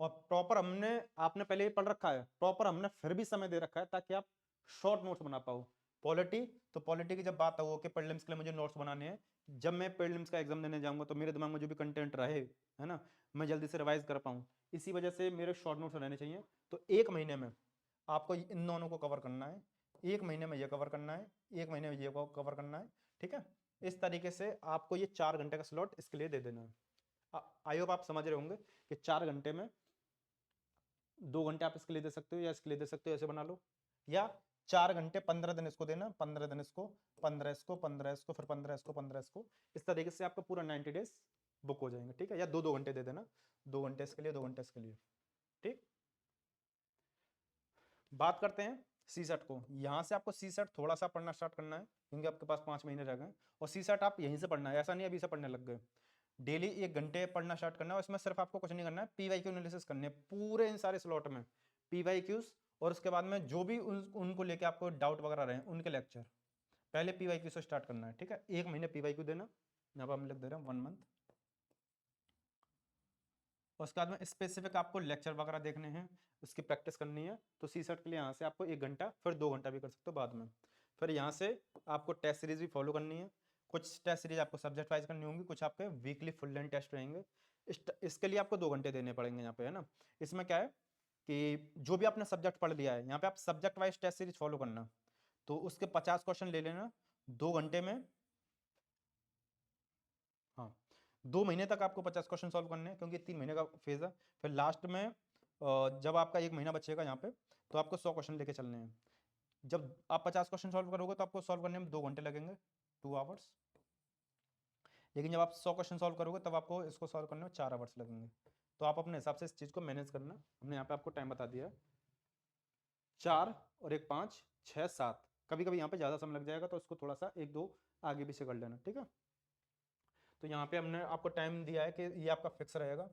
और प्रॉपर आपने पहले ही पढ़ रखा है, प्रॉपर हमने फिर भी समय दे रखा है ताकि आप शॉर्ट नोट्स बना पाओ। पॉलिटी, तो पॉलिटी की जब बात हो कि प्रीलिम्स के लिए मुझे नोट्स बनाने हैं, जब मैं प्रीलिम्स का एग्जाम देने जाऊंगा तो मेरे दिमाग में जो भी कंटेंट रहे, है ना, मैं जल्दी से रिवाइज कर पाऊँ, इसी वजह से मेरे शॉर्ट नोट्स रहने चाहिए। तो 1 महीने में आपको इन दोनों को कवर करना है, 1 महीने में ये कवर करना है, 1 महीने में ये कवर करना है, ठीक है। इस तरीके से आपको ये 4 घंटे का स्लॉट इसके लिए दे देना है। आई होप आप समझ रहे होंगे कि 4 घंटे में 2 घंटे आप इसके लिए दे सकते हो या इसके लिए दे सकते हो, ऐसे बना लो। या 4 घंटे 15 दिन इसको देना, 15 दिन इसको, 15 इसको, 15 इसको, फिर 15 इसको, 15 इसको, इस तरीके से आपका पूरा 90 डेज बुक हो जाएंगे, ठीक है। या 2-2 घंटे दे देना, 2 घंटे इसके लिए, 2 घंटे इसके लिए, ठीक। बात करते हैं सी सेट को। यहाँ से आपको सी सेट थोड़ा सा पढ़ना स्टार्ट करना है, क्योंकि आपके पास 5 महीने रह गए। और सी सेट आप यहीं से पढ़ना है, ऐसा नहीं अभी से पढ़ने लग गए। डेली 1 घंटे पढ़ना स्टार्ट करना है, उसमें सिर्फ आपको कुछ नहीं करना है, पीवाईक्यू एनालिसिस करने पूरे इन सारे स्लॉट में, पीवाईक्यूज, और उसके बाद में जो भी उनको लेके आपको डाउट वगैरह रहे उनके लेक्चर, पहले पीवाईक्यू से स्टार्ट करना है, ठीक है। 1 महीने पीवाईक्यू देना, यहाँ पर हम लिख दे रहे हैं 1 मंथ। उसके बाद में स्पेसिफिक आपको लेक्चर वगैरह देखने हैं, उसकी प्रैक्टिस करनी है। तो सी सेट के लिए यहाँ से आपको 1 घंटा, फिर 2 घंटा भी कर सकते हो बाद में। फिर यहाँ से आपको टेस्ट सीरीज भी फॉलो करनी है। कुछ टेस्ट सीरीज आपको सब्जेक्ट वाइज करनी होंगी, कुछ आपके वीकली फुल लेंथ टेस्ट रहेंगे। इसके लिए आपको 2 घंटे देने पड़ेंगे यहाँ पे, है ना। इसमें क्या है कि जो भी आपने सब्जेक्ट पढ़ लिया है, यहाँ पे आप subject wise test series follow करना। तो उसके 50 क्वेश्चन ले लेना 2 घंटे में। हाँ, 2 महीने तक आपको 50 क्वेश्चन सॉल्व करने हैं, क्योंकि 3 महीने का फेज है। फिर लास्ट में जब आपका 1 महीना बचेगा यहाँ पे, तो आपको 100 क्वेश्चन लेके चलने हैं। जब आप 50 क्वेश्चन सॉल्व करोगे तो आपको सॉल्व करने में 2 घंटे लगेंगे, 2 आवर्स। लेकिन जब आप 100 क्वेश्चन सॉल्व करोगे तब आपको इसको सॉल्व करने में 4 आवर्स लगेंगे। तो आप अपने हिसाब से इस चीज़ को मैनेज करना। हमने यहाँ पे आपको टाइम बता दिया है, 4 और 1 5 6 7। कभी कभी यहाँ पे ज़्यादा समय लग जाएगा, तो उसको थोड़ा सा 1-2 आगे पीछे कर लेना, ठीक है। तो यहाँ पे हमने आपको टाइम दिया है कि ये आपका फिक्स रहेगा।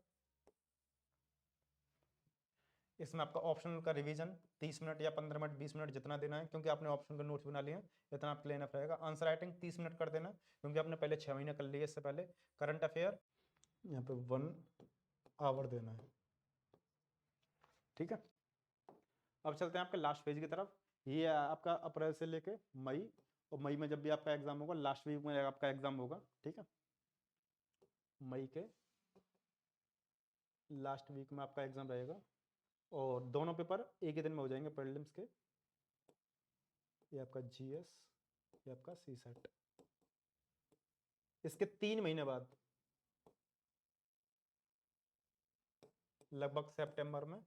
इसमें आपका ऑप्शनल का रिवीजन 30 मिनट या 15 मिनट, 20 मिनट जितना देना है, क्योंकि आपने ऑप्शन का नोट्स बना लिए हैं, इतना आपके लिए इनफ रहेगा। आंसर राइटिंग 30 मिनट कर देना, क्योंकि आपने पहले 6 महीने कर लिए इससे पहले। करंट अफेयर यहाँ पे 1 आवर देना है, ठीक है। अब चलते हैं आपके लास्ट पेज की तरफ। ये है आपका अप्रैल से लेके मई, और मई में जब भी आपका एग्जाम होगा, लास्ट वीक में आपका एग्जाम होगा, ठीक है। मई के लास्ट वीक में आपका एग्जाम रहेगा, और दोनों पेपर एक ही दिन में हो जाएंगे प्रीलिम्स के। ये आपका जीएस, ये आपका सी सेट। इसके 3 महीने बाद लगभग सितंबर में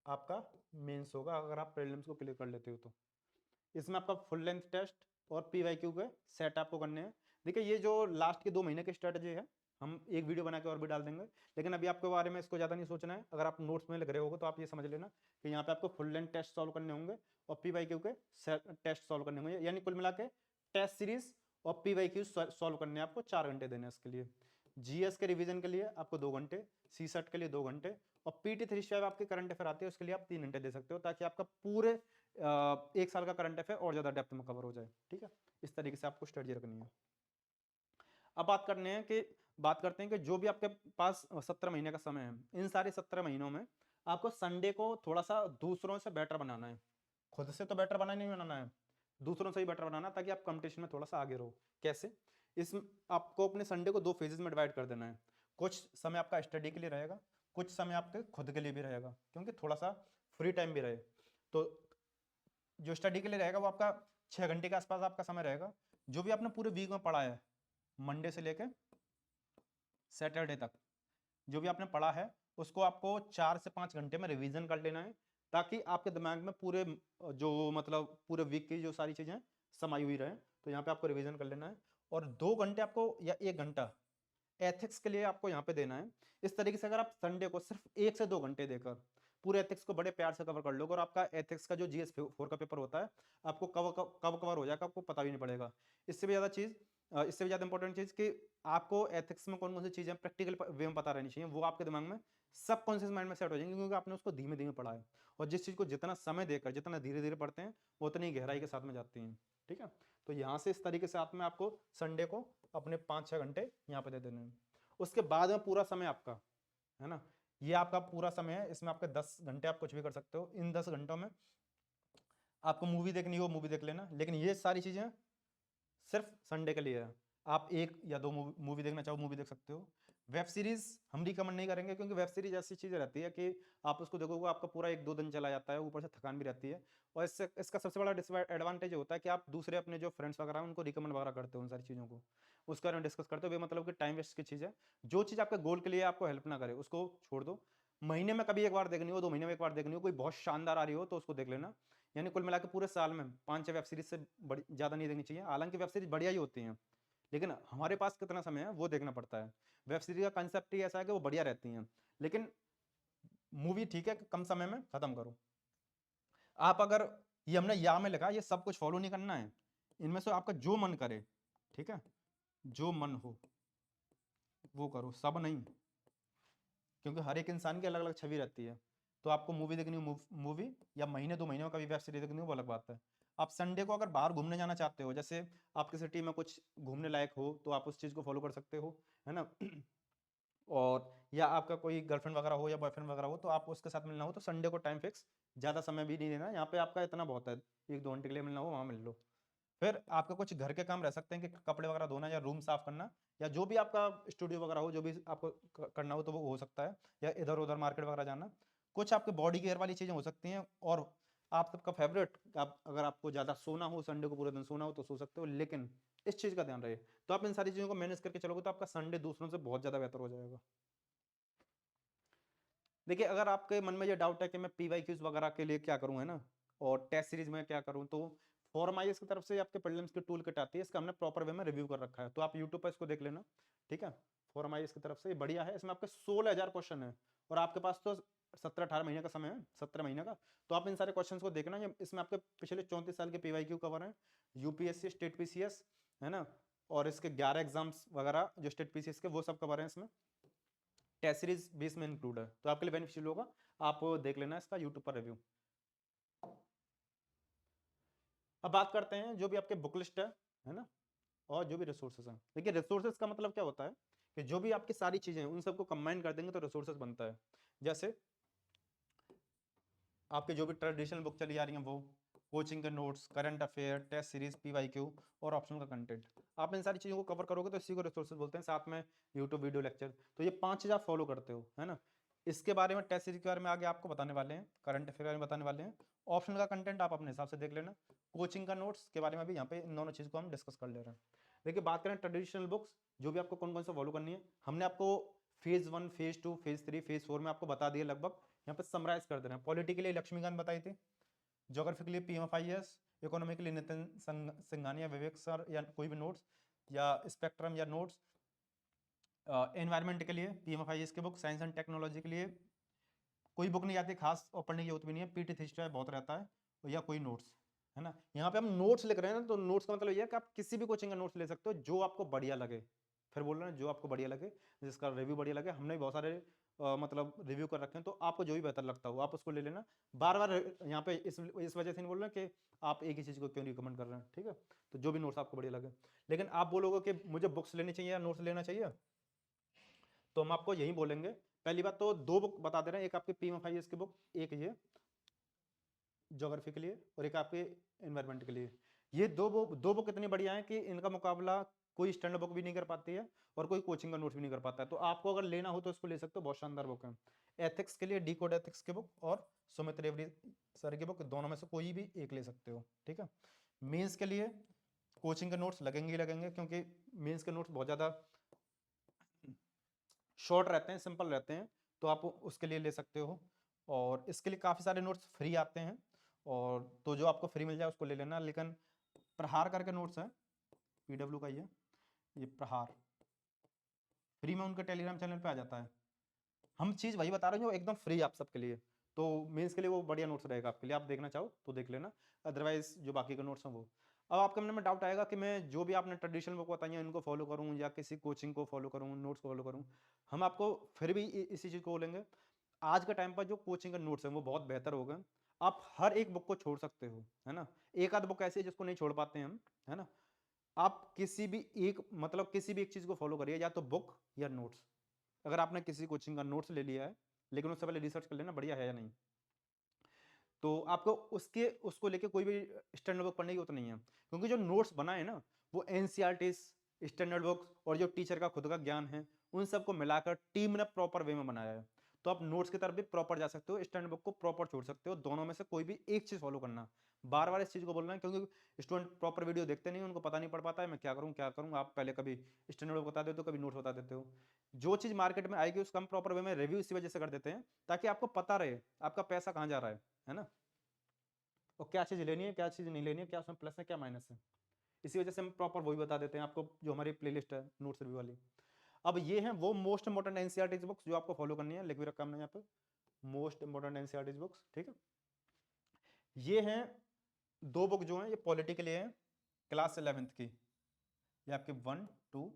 आपका मेंस होगा, अगर आप प्रीलिम्स को क्लियर कर लेते हो तो। इसमें आपका फुल लेंथ टेस्ट और पीवाईक्यू के सेट आपको करने हैं। देखिए ये जो लास्ट के 2 महीने की स्ट्रेटजी है, हम एक वीडियो बना के और भी डाल देंगे, लेकिन अभी आपके बारे में इसको ज़्यादा नहीं सोचना है। अगर आप नोट्स में लिख रहे होगे तो आप ये समझ लेना कि यहाँ पे आपको फुल लेंथ टेस्ट सॉल्व करने होंगे और पीवाईक्यू के टेस्ट सॉल्व करने होंगे, यानी कुल मिला के टेस्ट सीरीज और पीवाईक्यू सॉल्व करने हैं आपको 4 घंटे देने हैं इसके लिए। जीएस के रिवीजन के लिए आपको 2 घंटे, सीसेट के लिए 2 घंटे और पीटी 365 आपके करंट अफेयर आते हैं उसके लिए आप 3 घंटे दे सकते हो, ताकि आपका पूरे 1 साल का करंट अफेयर और ज्यादा डेप्थ में कवर हो जाए। ठीक है, इस तरीके से आपको स्ट्रेटजी रखनी है। अब बात करते हैं कि जो भी आपके पास 17 महीने का समय है, इन सारे 17 महीनों में आपको संडे को थोड़ा सा दूसरों से बेटर बनाना है। खुद से तो बेटर बनाना नहीं बनाना है, दूसरों से ही बेटर बनाना, ताकि आप कंपटीशन में थोड़ा सा आगे रहो। कैसे? इस आपको अपने संडे को 2 फेजेस में डिवाइड कर देना है। कुछ समय आपका स्टडी के लिए रहेगा, कुछ समय आपके खुद के लिए भी रहेगा, क्योंकि थोड़ा सा फ्री टाइम भी रहे। तो जो स्टडी के लिए रहेगा वो आपका 6 घंटे के आसपास आपका समय रहेगा। जो भी आपने पूरे वीक में पढ़ा है, मंडे से लेकर सैटरडे तक जो भी आपने पढ़ा है, उसको आपको 4 से 5 घंटे में रिवीजन कर लेना है, ताकि आपके दिमाग में पूरे जो मतलब पूरे वीक की जो सारी चीजें समाई हुई रहे। तो यहाँ पे आपको रिवीजन कर लेना है और 2 घंटे आपको या 1 घंटा एथिक्स के लिए आपको यहाँ पे देना है। इस तरीके से अगर आप संडे को सिर्फ 1 से 2 घंटे देकर पूरे एथिक्स को बड़े प्यार से कवर कर लोगे, और आपका एथिक्स का जो जीएस 4 का पेपर होता है आपको कब कवर हो जाएगा आपको पता भी नहीं पड़ेगा। इससे भी ज्यादा इंपॉर्टेंट चीज कि आपको एथिक्स में कौन कौन सी चीजें प्रैक्टिकल वे में पता रहनी चाहिए, वो आपके दिमाग में सबकॉन्शियस माइंड में सेट हो जाएंगे, क्योंकि आपने उसको धीमे धीमे पढ़ा है। और जिस चीज को जितना समय देकर जितना धीरे धीरे पढ़ते हैं उतनी गहराई के साथ में जाती हैं। ठीक है, तो यहाँ से इस तरीके से में आपको संडे को अपने 5-6 घंटे यहाँ पे दे देने हैं। उसके बाद में पूरा समय आपका है ना, ये आपका पूरा समय है, इसमें आपके 10 घंटे आप कुछ भी कर सकते हो। इन 10 घंटों में आपको मूवी देखनी हो मूवी देख लेना, लेकिन ये सारी चीजें सिर्फ संडे के लिए है। आप 1 या 2 मूवी देखना चाहो मूवी देख सकते हो। वेब सीरीज हम रिकमेंड नहीं करेंगे, क्योंकि वेब सीरीज ऐसी चीज रहती है कि आप उसको देखोगे आपका पूरा 1-2 दिन चला जाता है, ऊपर से थकान भी रहती है। और इसका सबसे बड़ा डिसएडवांटेज होता है कि आप दूसरे अपने जो फ्रेंड्स वगैरह हैं उनको रिकमेंड वगैरह करते हो उन सारी चीज़ों को, उसके बारे में डिस्कस करते हो, मतलब कि टाइम वेस्ट की चीज़ है। जो चीज़ आपके गोल के लिए आपको हेल्प ना करे उसको छोड़ दो। महीने में कभी 1 बार देखनी हो, 2 महीने में 1 बार देखनी हो, कोई बहुत शानदार आ रही हो तो उसको देख लेना। यानी कुल मिला के पूरे साल में 5-6 वेब सीरीज से ज़्यादा नहीं देखनी चाहिए। हालांकि वेब सीरीज बढ़िया ही होती हैं, लेकिन हमारे पास कितना समय है वो देखना पड़ता है। वेब सीरीज का कंसेप्ट ही ऐसा है कि वो बढ़िया रहती हैं, लेकिन मूवी ठीक है कि कम समय में खत्म करो। आप अगर ये हमने या में लिखा, ये सब कुछ फॉलो नहीं करना है, इनमें से आपका जो मन करे, ठीक है, जो मन हो वो करो, सब नहीं, क्योंकि हर एक इंसान की अलग अलग छवि रहती है। तो आपको मूवी देखनी हो मूवी, या महीने 2 महीने में कभी वेब सीरीज देखनी हो वो अलग बात है। आप संडे को अगर बाहर घूमने जाना चाहते हो, जैसे आपकी सिटी में कुछ घूमने लायक हो, तो आप उस चीज़ को फॉलो कर सकते हो, है ना। और या आपका कोई गर्लफ्रेंड वगैरह हो या बॉयफ्रेंड वगैरह हो, तो आप उसके साथ मिलना हो तो संडे को टाइम फिक्स, ज़्यादा समय भी नहीं देना, यहाँ पे आपका इतना बहुत है, 1-2 घंटे के लिए मिलना हो वहाँ मिल लो। फिर आपका कुछ घर के काम रह सकते हैं कि कपड़े वगैरह धोना या रूम साफ करना, या जो भी आपका स्टूडियो वगैरह हो, जो भी आपको करना हो तो वो हो सकता है, या इधर उधर मार्केट वगैरह जाना। कुछ आपके बॉडी केयर वाली चीज़ें हो सकती हैं। और आप सबका फेवरेट, आप अगर आपको ज़्यादा सोना हो, संडे को पूरे दिन सोना हो तो सो सकते हो, लेकिन इस चीज़ का ध्यान रहे। तो आप इन सारी चीज़ों को मैनेज करके चलोगे तो आपका संडे दूसरों से बहुत ज़्यादा बेहतर हो जाएगा। देखिए, अगर आपके मन में ये डाउट है कि मैं पीवाईक्यूज वगैरह के लिए क्या करूं, है ना, और टेस्ट सीरीज में क्या करूं, तो फॉर्म आईएएस की तरफ से आपके प्रीलिम्स की टूल किट आती है, इसका हमने प्रॉपर वे में रिव्यू कर रखा है, तो आप यूट्यूब पर इसको देख लेना। ठीक है, फॉर्म आईएएस की तरफ से ये बढ़िया है, इसमें आपके 16,000 क्वेश्चन है, और आपके पास तो 17-18 महीने का समय है, 17 महीने का। तो आप इन सारे क्वेश्चन को देखना, इसमें आपके पिछले 34 साल के पीवाईक्यू कवर है, यूपीएससी, स्टेट पीसीएस, है ना, और इसके 11 एग्जाम्स वगैरह जो स्टेट पीसीएस के, वो सब कवर है इसमें। टेस्ट सीरीज भी इसमें इंक्लूड है, तो आपके लिए बेनिफिशियल होगा, आप देख लेना इसका यूट्यूब पर रिव्यू। अब बात करते हैं जो भी आपके बुक लिस्ट है ना, और जो भी रिसोर्सेज हैं। देखिए, रिसोर्सेज का मतलब क्या होता है कि जो भी आपकी सारी चीजें हैं उन सबको कंबाइन कर देंगे तो रिसोर्सेज बनता है। जैसे आपके जो भी ट्रेडिशनल बुक चली आ रही हैं, वो कोचिंग के notes, current affair, test series, PYQ और ऑप्शनल का कंटेंट, आप इन सारी चीज़ों को कवर करोगे तो इसी को रिसोर्सेज बोलते हैं। साथ में यूट्यूब वीडियो लेक्चर, तो ये 5 चीज़ आप फॉलो करते हो, है ना। इसके बारे में, टेस्ट सीरीज के बारे में आगे आपको बताने वाले हैं, करंट अफेयर के बारे में बताने वाले हैं, ऑप्शनल का कंटेंट आप अपने हिसाब से देख लेना, कोचिंग का नोट्स के बारे में भी यहाँ पे इन दोनों चीज़ को हम डिस्कस कर ले रहे हैं। देखिए बात करें ट्रेडिशनल बुक्स, जो भी आपको कौन कौन सा फॉलो करनी है, हमने आपको फेज 1, फेज 2, फेज 3, फेज 4 में आपको बता दिया लगभग। यहाँ पे समराइज कर दे रहे हैं। पॉलिटी के लिए लक्ष्मीकांत बताई थी, ज्योग्राफी के लिए PMFIS, इकोनॉमी के लिए नितिन सिंघानिया, विवेक सर या कोई भी नोट्स या स्पेक्ट्रम या नोट्स, एनवायरनमेंट के लिए PMFIS की बुक, साइंस एंड टेक्नोलॉजी के लिए कोई बुक नहीं आती खास और पढ़ने की जरूरत भी नहीं है, पीटी थ्री बहुत रहता है, या कोई नोट्स, है ना। यहाँ पे हम नोट्स लिख रहे हैं ना, तो नोट्स का मतलब ये है कि आप किसी भी कोचिंग का नोट्स ले सकते हो जो आपको बढ़िया लगे। फिर बोल रहे हैं जो आपको बढ़िया लगे, जिसका रिव्यू बढ़िया लगे। हमने भी बहुत सारे मतलब रिव्यू कर रखे हैं, तो आपको जो भी बेहतर लगता हो आप उसको ले लेना। बार बार यहाँ पे इस वजह से नहीं बोल रहे कि आप एक ही चीज़ को क्यों रिकमेंड कर रहे हैं, ठीक है। तो जो भी नोट्स आपको बढ़िया लगे। लेकिन आप बोलोगे कि मुझे बुक्स लेनी चाहिए या नोट्स लेना चाहिए, तो हम आपको यही बोलेंगे। पहली बात तो 2 बुक बता दे रहे हैं, एक आपके PMFIS की बुक, एक ये ज्योग्राफी के लिए, और एक आपके एनवायरनमेंट के लिए। ये दो बुक इतनी बढ़िया है कि इनका मुकाबला कोई स्टैंडर्ड बुक भी नहीं कर पाती है और कोई कोचिंग का नोट्स भी नहीं कर पाता है। तो आपको अगर लेना हो तो इसको ले सकते हो, बहुत शानदार बुक है। एथिक्स के लिए डिकोड एथिक्स की बुक और सुमित रेवरी सर की बुक, दोनों में से कोई भी एक ले सकते हो, ठीक है। मेंस के लिए कोचिंग के नोट्स लगेंगे ही लगेंगे, क्योंकि मेंस के नोट्स बहुत ज़्यादा शॉर्ट रहते हैं, सिंपल रहते हैं, तो आप उसके लिए ले सकते हो। और इसके लिए काफ़ी सारे नोट्स फ्री आते हैं, और तो जो आपको फ्री मिल जाए उसको ले लेना। लेकिन प्रहार करके नोट्स है, PW का ये प्रहार फ्री में उनके टेलीग्राम चैनल पे आ जाता है। हम चीज़ वही बता रहे हैं जो एकदम फ्री आप सबके लिए। तो मेंस के लिए वो बढ़िया नोट्स रहेगा आपके लिए, आप देखना चाहो तो देख लेना, अदरवाइज जो बाकी के नोट्स हैं वो। अब आपके मन में डाउट आएगा कि मैं जो भी आपने ट्रेडिशनल बुक बताई है इनको फॉलो करूँ या किसी कोचिंग को फॉलो करूँ, नोट्स को फॉलो करूँ। हम आपको फिर भी इसी चीज़ को बोलेंगे, आज के टाइम पर जो कोचिंग के नोट्स हैं वो बहुत बेहतर हो गए। आप हर एक बुक को छोड़ सकते हो, है ना। एक आध बुक ऐसी है जिसको नहीं छोड़ पाते हैं हम, है ना। आप किसी भी एक मतलब किसी भी एक चीज़ को फॉलो करिए, या तो बुक या नोट्स। अगर आपने किसी कोचिंग का नोट्स ले लिया है, लेकिन उससे पहले रिसर्च कर लेना बढ़िया है या नहीं, तो आपको उसको लेके कोई भी स्टैंडर्ड बुक पढ़ने की जरूरत नहीं है। क्योंकि जो नोट्स बनाए ना वो NCERTs, स्टैंडर्ड बुक्स और जो टीचर का खुद का ज्ञान है उन सबको मिलाकर टीम ने प्रॉपर वे में बनाया है। तो आप नोट्स की तरफ भी प्रॉपर जा सकते हो, स्टैंडर्ड बुक को प्रॉपर छोड़ सकते हो, दोनों में से कोई भी एक चीज फॉलो करना। बार बार इस चीज को बोलना है, क्योंकि स्टूडेंट प्रॉपर वीडियो देखते नहीं, उनको पता नहीं पड़ पाता है मैं क्या करूँ क्या करूँ। आप पहले कभी स्टैंडर्ड बुक बता देते हो, कभी नोट्स बता देते हो। जो चीज मार्केट में आएगी उसका हम प्रॉपर वे में रिव्यू इसी वजह से कर देते हैं, ताकि आपको पता रहे आपका पैसा कहाँ जा रहा है ना, और क्या चीज़ लेनी है क्या चीज़ नहीं लेनी है, क्या उसमें प्लस है क्या माइनस है। इसी वजह से हम प्रॉपर वही बता देते हैं आपको, जो हमारी प्लेलिस्ट है नोट्स रिव्यू वाली। अब ये है वो मोस्ट इंपॉर्टेंट NCERT बुक्स जो आपको फॉलो करनी है, लिख भी रखा हमने यहाँ पे, मोस्ट इंपॉर्टेंट NCERT बुक्स, ठीक है। ये हैं 2 बुक जो हैं, ये पॉलिटी के लिए है, क्लास 11th की, ये आपके 1, 2।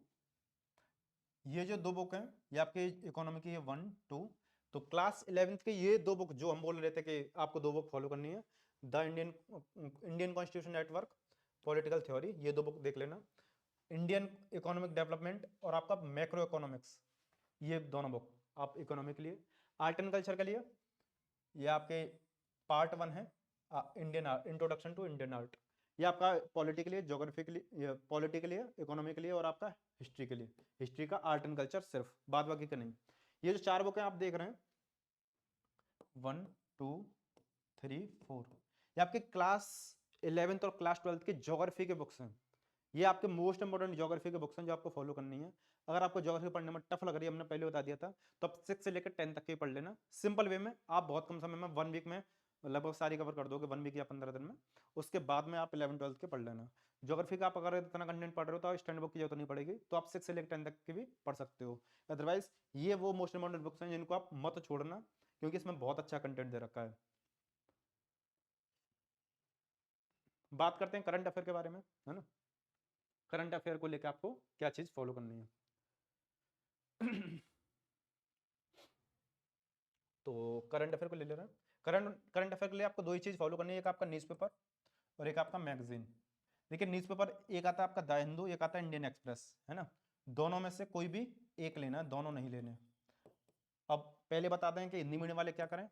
ये जो 2 बुक हैं ये आपके इकोनॉमी की है 1, 2। तो क्लास 11th के ये 2 बुक जो हम बोल रहे थे कि आपको 2 बुक फॉलो करनी है, the Indian constitution network, political theory, ये 2 बुक देख लेना। इंडियन इकोनॉमिक डेवलपमेंट और आपका मैक्रो इकोनॉमिक्स, ये दोनों बुक आप इकोनॉमी के लिए। आर्ट एंड कल्चर के लिए ये आपके पार्ट 1 है, Indian art, introduction to Indian art. ये आपका पॉलिटी के लिए, ज्योग्राफी के लिए, पॉलिटी के लिए, इकोनॉमी के लिए, और आपका हिस्ट्री के लिए। हिस्ट्री का आर्ट एंड कल्चर सिर्फ, बाद बाकी का नहीं। ये जो 4 बुक हैं आप देख रहे हैं 1, 2, 3, 4, ये आपके क्लास 11th और क्लास 12th के ज्योग्राफी के बुक्स हैं। ये आपके मोस्ट इंपोर्टेंट ज्योग्राफी के बुक्स हैं जो आपको फॉलो करनी है। अगर आपको ज्योग्राफी पढ़ने में टफ लग रही है, हमने पहले बता दिया था, तो आप 6 से लेकर 10 तक के पढ़ लेना सिंपल वे में। आप बहुत कम समय में 1 वीक में लगभग सारी कवर कर दोगे, 1 वीक या 15 दिन में। उसके बाद में आप 11 12 के पढ़ लेना। ज्योग्राफी का आप अगर इतना कंटेंट पढ़ रहे हो तो स्टैंडर्ड बुक की जरूरत नहीं पड़ेगी, तो आप 6 से लेकर 10 तक के भी पढ़ सकते हो। अदरवाइज ये वो मोस्ट इंपोर्टेंट बुक्स हैं जिनको आप मत छोड़ना, क्योंकि इसमें बहुत अच्छा कंटेंट दे रखा है। बात करते हैं करंट अफेयर के बारे में, है ना। करंट अफेयर को लेकर आपको क्या चीज फॉलो करनी है। तो करंट अफेयर को ले रहे हैं। करंट अफेयर के लिए आपको 2 ही चीज फॉलो करनी है, एक आपका न्यूज़पेपर और एक आपका मैगजीन। देखिए न्यूज़पेपर एक आता है आपका द हिंदू, एक आता है इंडियन एक्सप्रेस, है ना। दोनों में से कोई भी एक लेना है, दोनों नहीं लेने। अब पहले बताते हैं कि हिंदी मीडियम वाले क्या करें।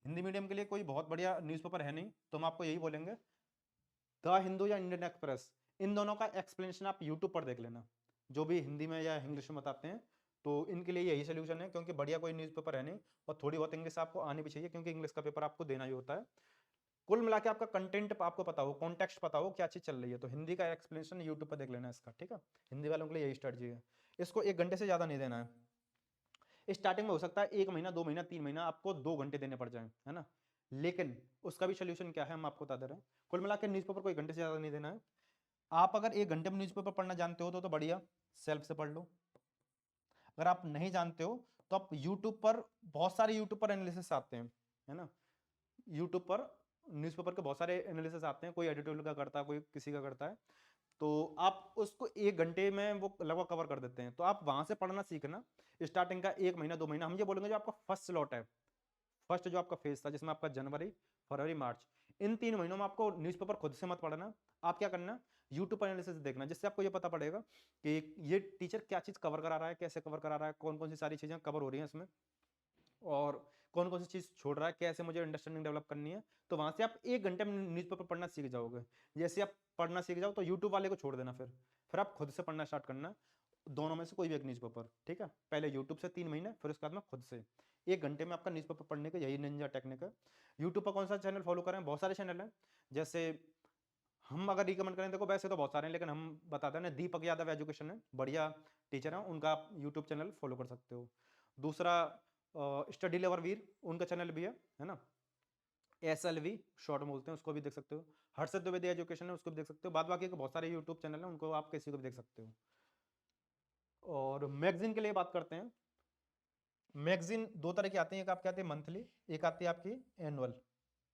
हिंदी मीडियम के लिए कोई बहुत बढ़िया न्यूज़पेपर है नहीं, तो हम आपको यही बोलेंगे द हिंदू या इंडियन एक्सप्रेस, इन दोनों का एक्सप्लेनेशन आप यूट्यूब पर देख लेना, जो भी हिंदी में या इंग्लिश में बताते हैं। तो इनके लिए यही सोल्यूशन है, क्योंकि बढ़िया कोई न्यूज़पेपर है नहीं, और थोड़ी बहुत इंग्लिश आपको आनी भी चाहिए, क्योंकि इंग्लिश का पेपर आपको देना ही होता है। कुल मिला के आपका कंटेंट आपको पता हो, कॉन्टेक्स्ट पता हो, क्या चीज चल रही है। तो हिंदी का एक्सप्लेनेशन यूट्यूब पर देख लेना इसका, ठीक है। हिंदी वालों के लिए यही स्ट्रेटजी है। इसको 1 घंटे से ज्यादा नहीं देना है। स्टार्टिंग में हो सकता है 1 महीना, 2 महीना, 3 महीना आपको 2 घंटे देने पड़ जाए, है ना। लेकिन उसका भी सोल्यूशन क्या है हम आपको बता दे रहे हैं। कुल मिला के न्यूज़पेपर को 1 घंटे से ज्यादा नहीं देना है। आप अगर 1 घंटे में न्यूज़पेपर पढ़ना जानते हो तो बढ़िया, सेल्फ से पढ़ लो। अगर आप नहीं जानते हो तो आप यूट्यूब पर, बहुत सारे यूट्यूब पर एनालिसिस आते हैं, है ना। यूट्यूब पर न्यूज़पेपर के बहुत सारे एनालिसिस आते हैं, कोई एडिटोरियल का करता है, कोई किसी का करता है। तो आप उसको 1 घंटे में वो लगभग कवर कर देते हैं। तो आप वहां से पढ़ना सीखना। स्टार्टिंग का 1 महीना, 2 महीना, हम ये बोलेंगे जो आपका फर्स्ट स्लॉट है, फर्स्ट जो आपका फेज था जिसमें आपका जनवरी, फरवरी, मार्च, इन 3 महीनों में आपको न्यूज़पेपर खुद से मत पढ़ना। आप क्या करना, यूट्यूब पर एनालिसिस देखना, जिससे आपको ये पता पड़ेगा कि ये टीचर क्या चीज कवर करा रहा है, कैसे कवर करा रहा है, कौन कौन सी सारी चीजें कवर हो रही हैं इसमें, और कौन कौन सी चीज छोड़ रहा है, कैसे मुझे अंडरस्टैंडिंग डेवलप करनी है। तो वहां से आप 1 घंटे में न्यूज़पेपर पढ़ना सीख जाओगे। जैसे आप पढ़ना सीख जाओ तो यूट्यूब वाले को छोड़ देना, फिर आप खुद से पढ़ना स्टार्ट करना। दोनों में से कोई भी एक न्यूज़पेपर, ठीक है। पहले यूट्यूब से 3 महीने, फिर उसके बाद में खुद से 1 घंटे में आपका न्यूज़पेपर पढ़ने का यही निंजा टेक्निक है। यूट्यूब पर कौन सा चैनल फॉलो करें, बहुत सारे चैनल हैं। जैसे हम अगर रिकमेंड करें, देखो वैसे तो बहुत सारे हैं, लेकिन हम बताते हैं ना, दीपक यादव एजुकेशन है, बढ़िया टीचर है, उनका आप यूट्यूब चैनल फॉलो कर सकते हो। दूसरा स्टडी लेवर वीर, उनका चैनल भी है ना। SLV शॉर्ट में बोलते हैं, उसको भी देख सकते हो। हर्षद द्विवेदी एजुकेशन है, उसको भी देख सकते हो। बाद बाकी के बहुत सारे यूट्यूब चैनल हैं, उनको आप किसी को भी देख सकते हो। और मैगजीन के लिए बात करते हैं। मैगजीन 2 तरह की आती है, एक आपकी आती है मंथली, एक आती है आपकी एनुअल,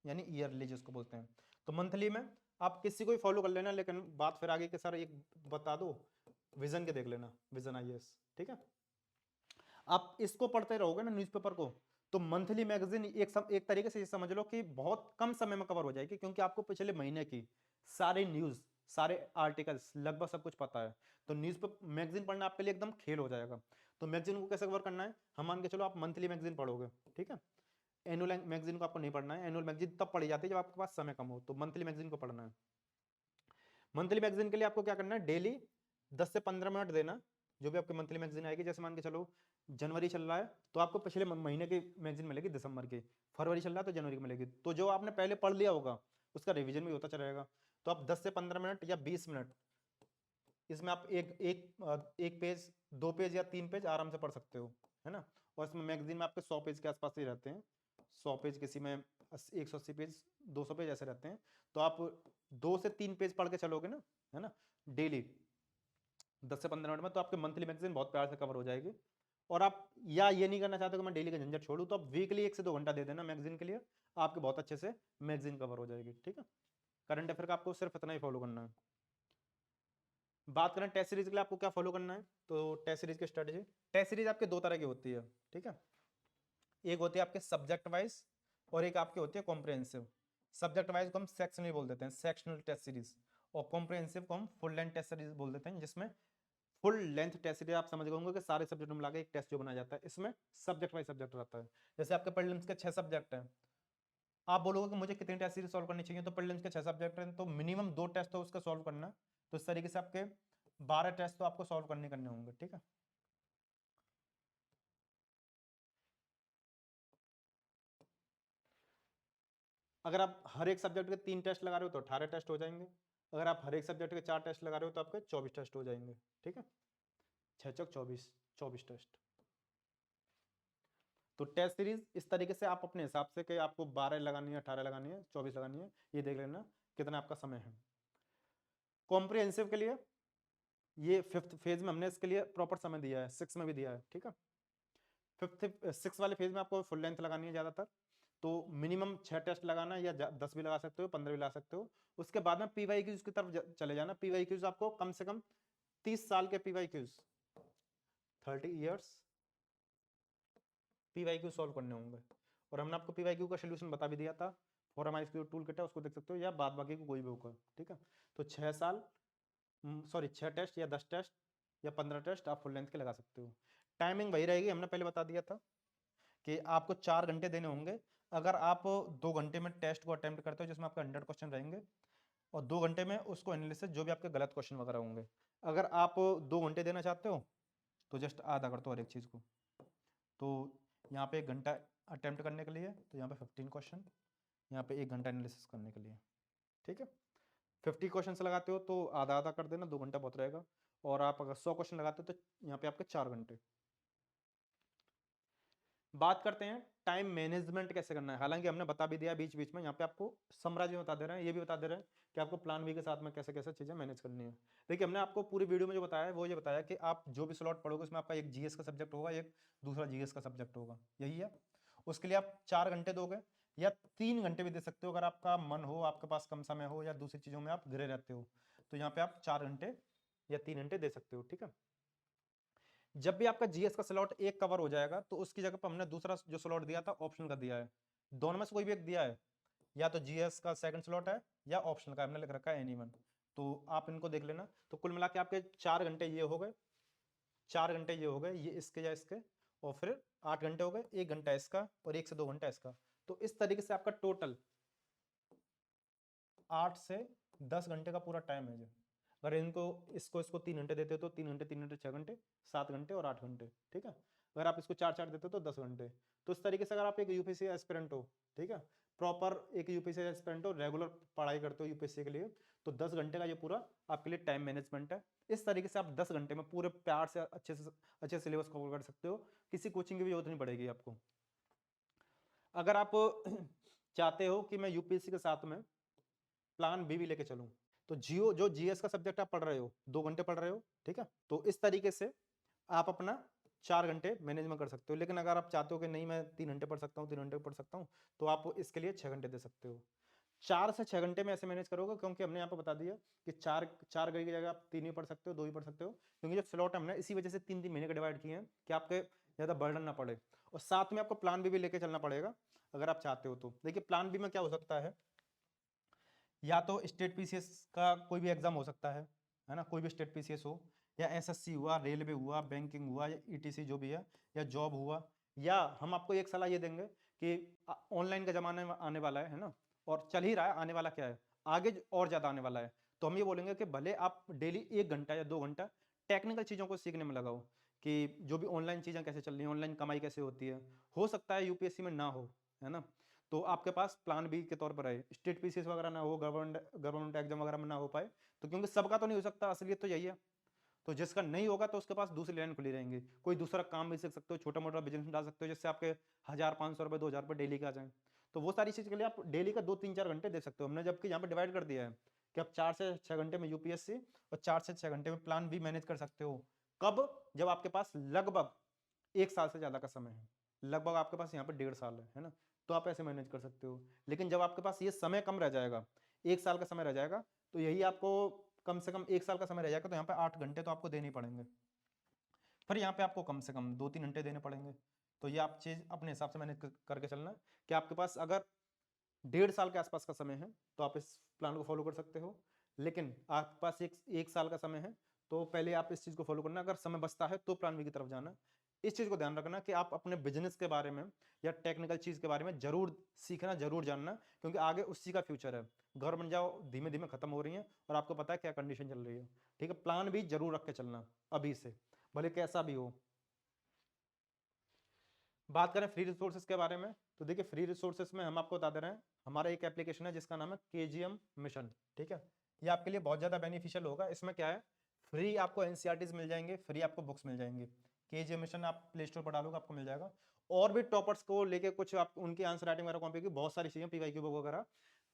यानी ईयरली जिसको बोलते हैं। तो मंथली में आप किसी को भी फॉलो कर लेना, लेकिन बात फिर आगे के सर एक बता दो, विजन के देख लेना, विजन IAS, ठीक है। आप इसको पढ़ते रहोगे ना न्यूज़पेपर को, तो मंथली मैगजीन एक तरीके से ये समझ लो कि बहुत कम समय में कवर हो जाएगी, क्योंकि आपको पिछले महीने की सारी न्यूज, सारे आर्टिकल्स, लगभग सब कुछ पता है। तो न्यूज़पेपर मैगजीन पढ़ना आपके लिए एकदम खेल हो जाएगा। तो मैगजीन को कैसे कवर करना है, हम मान के चलो आप मंथली मैगजीन पढ़ोगे, ठीक है। एनुअल मैगजीन को आपको नहीं पढ़ना है, एनुअल मैगजीन तब पढ़ी जाती है जब आपके पास समय कम हो, तो मंथली मैगजीन को पढ़ना है। मंथली मैगजीन के लिए आपको क्या करना है, डेली 10 से 15 मिनट देना। जो भी आपकी मंथली मैगजीन आएगी, जैसे मान के चलो जनवरी चल रहा है तो आपको पिछले महीने की मैगजीन मिलेगी दिसंबर की, फरवरी चल रहा है तो जनवरी की मिलेगी। तो जो आपने पहले पढ़ लिया होगा उसका रिवीजन भी होता चलेगा। तो आप 10 से 15 मिनट या 20 मिनट, इसमें आप एक पेज, 2 पेज या 3 पेज आराम से पढ़ सकते हो, है ना। और इसमें मैगजीन में आपके 100 पेज के आसपास ही रहते हैं। 100 पेज, किसी में 180 पेज, 200 पेज ऐसे रहते हैं। तो आप 2 से 3 पेज पढ़ के चलोगे ना, है ना, डेली 10 से 15 मिनट में, तो आपके मंथली मैगजीन बहुत प्यार से कवर हो जाएगी। और आप या ये नहीं करना चाहते कि मैं डेली का झंझट छोड़ूं, तो आप वीकली 1 से 2 घंटा दे देना मैगजीन के लिए, आपके बहुत अच्छे से मैगजीन कवर हो जाएगी, ठीक है। करंट अफेयर का आपको सिर्फ इतना ही फॉलो करना है। बात करें टेस्ट सीरीज के लिए आपको क्या फॉलो करना है, तो टेस्ट सीरीज की स्ट्रेटेजी, टेस्ट सीरीज आपके 2 तरह की होती है, ठीक है। एक होती है आपके सब्जेक्ट वाइज, और एक आपकी होती है कॉम्प्रिहेंसिव। सब्जेक्ट वाइज को हम सेक्शनल बोल देते हैं, सेक्शनल टेस्ट सीरीज। और कॉम्प्रिहेंसिव को हम फुल लेंथ टेस्ट सीरीज बोल देते हैं, जिसमें फुल लेंथ टेस्ट सीरीज आप समझ गए होंगे कि सारे सब्जेक्ट मिला के एक टेस्ट जो बनाया जाता है। इसमें सब्जेक्ट वाइज सब्जेक्ट रहता है। जैसे आपके प्रीलिम्स के 6 सब्जेक्ट हैं, आप बोलोगे कि मुझे कितनी टेस्ट सीरीज सॉल्व करनी चाहिए, तो प्रीलिम्स के 6 सब्जेक्ट हैं तो मिनिमम 2 टेस्ट तो उसका सॉल्व करना। तो इस तरीके से आपके 12 टेस्ट तो आपको सॉल्व करने होंगे, ठीक है। अगर आप हर एक सब्जेक्ट के 3 टेस्ट लगा रहे हो तो 18 टेस्ट हो जाएंगे। अगर आप हर एक सब्जेक्ट के 4 टेस्ट लगा रहे हो तो आपके 24 टेस्ट हो जाएंगे, ठीक है। 6 चौक 24, 24 टेस्ट। तो टेस्ट सीरीज इस तरीके से आप अपने हिसाब से कि आपको 12 लगानी है, 18 लगानी है, 24 लगानी है, ये देख लेना कितना आपका समय है। कॉम्प्रिहेंसिव के लिए ये 5th फेज में हमने इसके लिए प्रॉपर समय दिया है, 6 में भी दिया है, ठीक है। 6 वाले फेज में आपको फुल लेंथ लगानी है ज्यादातर। तो मिनिमम 6 टेस्ट लगाना है, या 10 भी लगा सकते हो, 15 भी लगा सकते हो। उसके बाद में PYQs की तरफ चले जाना। PYQs आपको कम से कम 30 साल के PYQs, 30 ईयर्स PYQ सॉल्व करने होंगे। और हमने आपको PYQ का सोल्यूशन बता भी दिया था, फॉरम IQ टूल किट है, उसको देख सकते हो, या बाद बाकी को कोई भी होगा, ठीक है। तो 6 साल, सॉरी 6 टेस्ट या 10 टेस्ट या 15 टेस्ट आप फुल लेंथ के लगा सकते हो। टाइमिंग वही रहेगी, हमने पहले बता दिया था कि आपको 4 घंटे देने होंगे। अगर आप 2 घंटे में टेस्ट को अटेम्प्ट करते हो जिसमें आपके 100 क्वेश्चन रहेंगे, और 2 घंटे में उसको एनालिसिस, जो भी आपके गलत क्वेश्चन वगैरह होंगे। अगर आप 2 घंटे देना चाहते हो तो जस्ट आधा कर दो हर एक चीज़ को। तो यहाँ पे 1 घंटा अटेम्प्ट करने के लिए, तो यहाँ पे 15 क्वेश्चन, यहाँ पे 1 घंटा एनालिसिस करने के लिए, ठीक है। 50 क्वेश्चन लगाते हो तो आधा आधा कर देना, 2 घंटा बहुत रहेगा। और आप अगर 100 क्वेश्चन लगाते हो तो यहाँ पे आपके 4 घंटे। बात करते हैं टाइम मैनेजमेंट कैसे करना है। हालांकि हमने बता भी दिया बीच बीच में, यहाँ पे आपको समराइज में बता दे रहे हैं, ये भी बता दे रहे हैं कि आपको प्लान बी के साथ में कैसे कैसे चीजें मैनेज करनी है। देखिए हमने आपको पूरी वीडियो में जो बताया है वो ये बताया कि आप जो भी स्लॉट पढ़ोगे उसमें आपका एक जीएस का सब्जेक्ट होगा, एक दूसरा जीएस का सब्जेक्ट होगा, यही है। उसके लिए आप 4 घंटे दोगे या 3 घंटे भी दे सकते हो, अगर आपका मन हो, आपके पास कम समय हो या दूसरी चीजों में आप घिरे रहते हो, तो यहाँ पे आप 4 घंटे या 3 घंटे दे सकते हो, ठीक है। जब भी आपका जीएस का स्लॉट एक कवर हो जाएगा तो उसकी जगह पर हमने दूसरा जो स्लॉट दिया था ऑप्शनल का दिया है, दोनों में से कोई भी एक दिया है, या तो जीएस का सेकंड स्लॉट है या ऑप्शनल का हमने लिख रखा है एनीवन। तो आप इनको देख लेना। तो कुल मिला के आपके 4 घंटे ये हो गए, 4 घंटे ये हो गए, ये इसके या इसके, और फिर 8 घंटे हो गए, 1 घंटा इसका और 1 से 2 घंटा इसका। तो इस तरीके से आपका टोटल 8 से 10 घंटे का पूरा टाइम है जो। अगर इनको इसको इसको 3 घंटे देते हो तो 3 घंटे 3 घंटे 6 घंटे, 7 घंटे और 8 घंटे, ठीक है। अगर आप इसको 4 देते हो तो 10 घंटे। तो इस तरीके से अगर आप एक यूपीएससी एस्पिरेंट हो, ठीक है, प्रॉपर एक यूपीएससी एस्पिरेंट हो, रेगुलर पढ़ाई करते हो यूपीएससी के लिए, तो 10 घंटे का ये पूरा आपके लिए टाइम मैनेजमेंट है। इस तरीके से आप 10 घंटे में पूरे प्यार से अच्छे सिलेबस कवर कर सकते हो, किसी कोचिंग की भी जरूरत नहीं पड़ेगी आपको। अगर आप चाहते हो कि मैं यूपीएससी के साथ में प्लान बी भी लेके चलूं, तो जियो जो जीएस का सब्जेक्ट आप पढ़ रहे हो 2 घंटे पढ़ रहे हो, ठीक है, तो इस तरीके से आप अपना 4 घंटे मैनेजमेंट कर सकते हो। लेकिन अगर आप चाहते हो कि नहीं मैं 3 घंटे पढ़ सकता हूँ, 3 घंटे पढ़ सकता हूँ, तो आप इसके लिए 6 घंटे दे सकते हो। 4 से 6 घंटे में ऐसे मैनेज करोगे, क्योंकि हमने यहाँ पे बता दिया कि 4 घंटे की जगह आप 3 ही पढ़ सकते हो, 2 ही पढ़ सकते हो, क्योंकि जो स्लॉट हमने इसी वजह से 3-3 महीने का डिवाइड किए हैं कि आपके ज़्यादा बर्डन ना पड़े। और साथ में आपको प्लान बी भी लेके चलना पड़ेगा अगर आप चाहते हो तो। देखिए प्लान बी में क्या हो सकता है, या तो स्टेट पीसीएस का कोई भी एग्जाम हो सकता है ना, कोई भी स्टेट पीसीएस हो, या एसएससी हुआ, रेलवे हुआ, बैंकिंग हुआ, या ईटीसी जो भी है, या जॉब हुआ। या हम आपको एक सलाह ये देंगे कि ऑनलाइन का जमाना आने वाला है ना, और चल ही रहा है, आने वाला क्या है, आगे और ज्यादा आने वाला है। तो हम ये बोलेंगे कि भले आप डेली 1 घंटा या 2 घंटा टेक्निकल चीजों को सीखने में लगाओ, कि जो भी ऑनलाइन चीजें कैसे चल रही हैं, ऑनलाइन कमाई कैसे होती है। हो सकता है यूपीएससी में ना हो, है ना, तो आपके पास प्लान बी के तौर पर है, स्टेट पीसीएस वगैरह ना हो, गवर्नमेंट एग्जाम वगैरह में ना हो पाए, तो क्योंकि सबका तो नहीं हो सकता, असलियत तो यही है। तो जिसका नहीं होगा तो उसके पास दूसरी लाइन खुली रहेंगी, कोई दूसरा काम भी सीख सकते हो, छोटा मोटा बिजनेस डाल सकते हो, जिससे आपके 1,000-500 रुपये 2,000 रुपये डेली के आ जाए। तो वो सारी चीज के लिए आप डेली का 2-3-4 घंटे दे सकते हो। हमने जबकि यहाँ पे डिवाइड कर दिया है कि आप 4 से 6 घंटे में यूपीएससी और 4 से 6 घंटे में प्लान बी मैनेज कर सकते हो। कब? जब आपके पास लगभग 1 साल से ज्यादा का समय है, लगभग आपके पास यहाँ पे 1.5 साल है ना, तो आप ऐसे मैनेज कर सकते हो। लेकिन जब आपके पास ये समय कम रह जाएगा, 1 साल का समय रह जाएगा, तो यही आपको कम से कम 1 साल का समय रह जाएगा, तो यहाँ पे 8 घंटे तो आपको देने ही पड़ेंगे। फिर यहाँ पे आपको कम से कम 2-3 घंटे देने पड़ेंगे। तो ये आप चीज अपने हिसाब से मैनेज करके चलना कि आपके पास अगर 1.5 साल के आसपास का समय है तो आप इस प्लान को फॉलो कर सकते हो। लेकिन आपके पास एक साल का समय है तो पहले आप इस चीज को फॉलो करना, अगर समय बचता है तो प्लान बी की तरफ जाना। इस चीज को ध्यान रखना कि आप अपने बिजनेस के बारे में या टेक्निकल चीज के बारे में जरूर सीखना, जरूर जानना, क्योंकि आगे उसी का फ्यूचर है। गवर्नमेंट जॉब धीमे धीमे खत्म हो रही है और आपको पता है क्या कंडीशन चल रही है, ठीक है। प्लान भी जरूर रख के चलना अभी से, भले कैसा भी हो। बात करें फ्री रिसोर्सेज के बारे में, तो देखिए फ्री रिसोर्सेज में हम आपको बता दे रहे हैं, हमारा एक एप्लीकेशन है जिसका नाम है केजीएम मिशन, ठीक है। ये आपके लिए बहुत ज्यादा बेनिफिशियल होगा। इसमें क्या है, फ्री आपको एनसीईआरटीज मिल जाएंगे, फ्री आपको बुक्स मिल जाएंगे। केजीएम मिशन आप प्ले स्टोर पर डालोगे आपको मिल जाएगा। और भी टॉपर्स को लेके कुछ आप उनकी आंसर राइटिंग वगैरह कॉपी की बहुत सारी चीजें, पीवाईक्यू बुक वगैरह,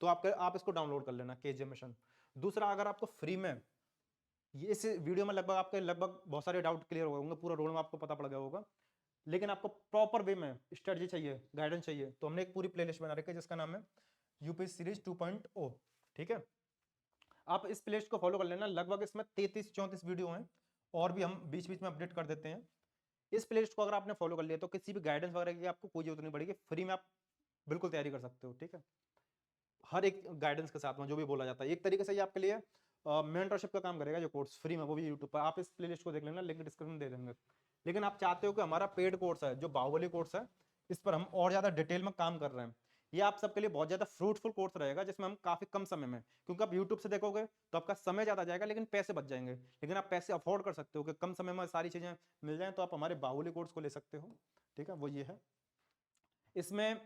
तो आप इसको डाउनलोड कर लेना केजीएम मिशन। दूसरा, अगर आपको फ्री में ये इस वीडियो में लगभग आपके लगभग बहुत सारे डाउट क्लियर हो गए होंगे, पूरा रोड में आपको पता पड़ गया होगा, लेकिन आपको प्रॉपर वे में स्ट्रेटजी चाहिए, गाइडेंस चाहिए, तो हमने एक पूरी प्लेलिस्ट बना रखी है जिसका नाम है यूपीएससी सीरीज 2.0, ठीक है। आप इस प्लेलिस्ट को फॉलो कर लेना, लगभग इसमें 33-34 वीडियो हैं और भी हम बीच बीच में अपडेट कर देते हैं। इस प्लेलिस्ट को अगर आपने फॉलो कर लिया तो किसी भी गाइडेंस वगैरह की आपको कोई जरूरत नहीं पड़ेगी, फ्री में आप बिल्कुल तैयारी कर सकते हो, ठीक है। हर एक गाइडेंस के साथ में जो भी बोला जाता है, एक तरीके से ये आपके लिए मेंटरशिप का काम करेगा, जो कोर्स फ्री में, वो भी यूट्यूब पर। आप इस प्लेलिस्ट को देख लेना, लिंक डिस्क्रिप्शन में दे देंगे। लेकिन आप चाहते हो कि हमारा पेड कोर्स है जो बाहुबली कोर्स है, इस पर हम और ज्यादा डिटेल में काम कर रहे हैं, ये आप सबके लिए बहुत ज्यादा फ्रूटफुल कोर्स रहेगा, जिसमें हम काफी कम समय में, क्योंकि आप यूट्यूब से देखोगे तो आपका समय ज्यादा जाएगा लेकिन पैसे बच जाएंगे। लेकिन आप पैसे अफोर्ड कर सकते हो कि कम समय में सारी चीजें मिल जाए, तो आप हमारे बाहुबली कोर्स को ले सकते हो, ठीक है। वो ये है, इसमें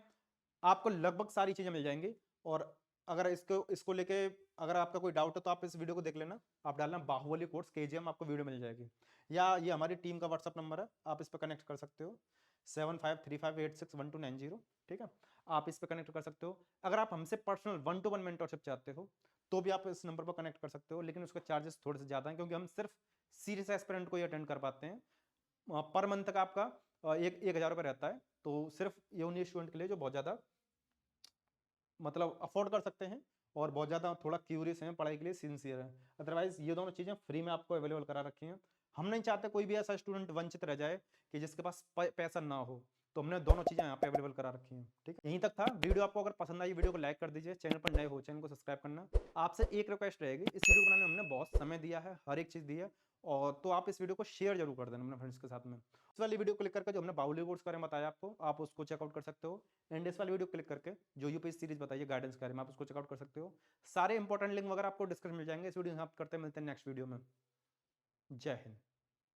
आपको लगभग सारी चीजें मिल जाएंगी। और अगर इसको लेके अगर आपका कोई डाउट है तो आप इस वीडियो को देख लेना, आप डालना बाहुबली कोर्स केजीएम, आपको वीडियो मिल जाएगी। या ये हमारी टीम का व्हाट्सअप नंबर है, आप इस पर कनेक्ट कर सकते हो 7535861290, ठीक है, आप इस पर कनेक्ट कर सकते हो। अगर आप हमसे पर्सनल 1-to-1 मेंटरशिप चाहते हो तो भी आप इस नंबर पर कनेक्ट कर सकते हो, लेकिन उसके चार्जेस थोड़े से ज़्यादा हैं क्योंकि हम सिर्फ सीरियस एस्पिरेंट को ही अटेंड कर पाते हैं। पर मंथ का आपका 1,000 रुपये रहता है, तो सिर्फ ये उन्हीं स्टूडेंट के लिए जो बहुत ज़्यादा मतलब अफोर्ड कर सकते हैं और बहुत ज़्यादा थोड़ा क्यूरियस हैं, पढ़ाई के लिए सिंसियर हैं। अदरवाइज ये दोनों चीज़ें फ्री में आपको अवेलेबल करा रखी हैं। हम नहीं चाहते कोई भी ऐसा स्टूडेंट वंचित रह जाए कि जिसके पास पैसा ना हो, तो हमने दोनों चीज़ें यहाँ पे अवेलेबल करा रखी हैं। ठीक है, यहीं तक था वीडियो। आपको अगर पसंद आई वीडियो को लाइक कर दीजिए, चैनल पर नए हो चैनल को सब्सक्राइब करना। आपसे एक रिक्वेस्ट रहेगी, इस वीडियो बनाने में हमने बहुत समय दिया है, हर एक चीज़ दी है, और तो आप इस वीडियो को शेयर जरूर कर देना अपने फ्रेंड्स के साथ में। इस वाली वीडियो क्लिक करके जो हमने बाहुबली कोर्स के बारे में बताया आपको, आप उसको चेकआउट कर सकते हो। एंड इस वाली वीडियो क्लिक करके जो यूपीएससी सीरीज बताइए गाइडेंस के बारे में, आप उसको चेकआउट कर सकते हो। सारे इंपॉर्टेंट लिंक वगैरह आपको डिस्क्रिप्शन मिल जाएंगे। इस वीडियो में आप करते हैं, मिलते हैं नेक्स्ट वीडियो में। जय हिंद।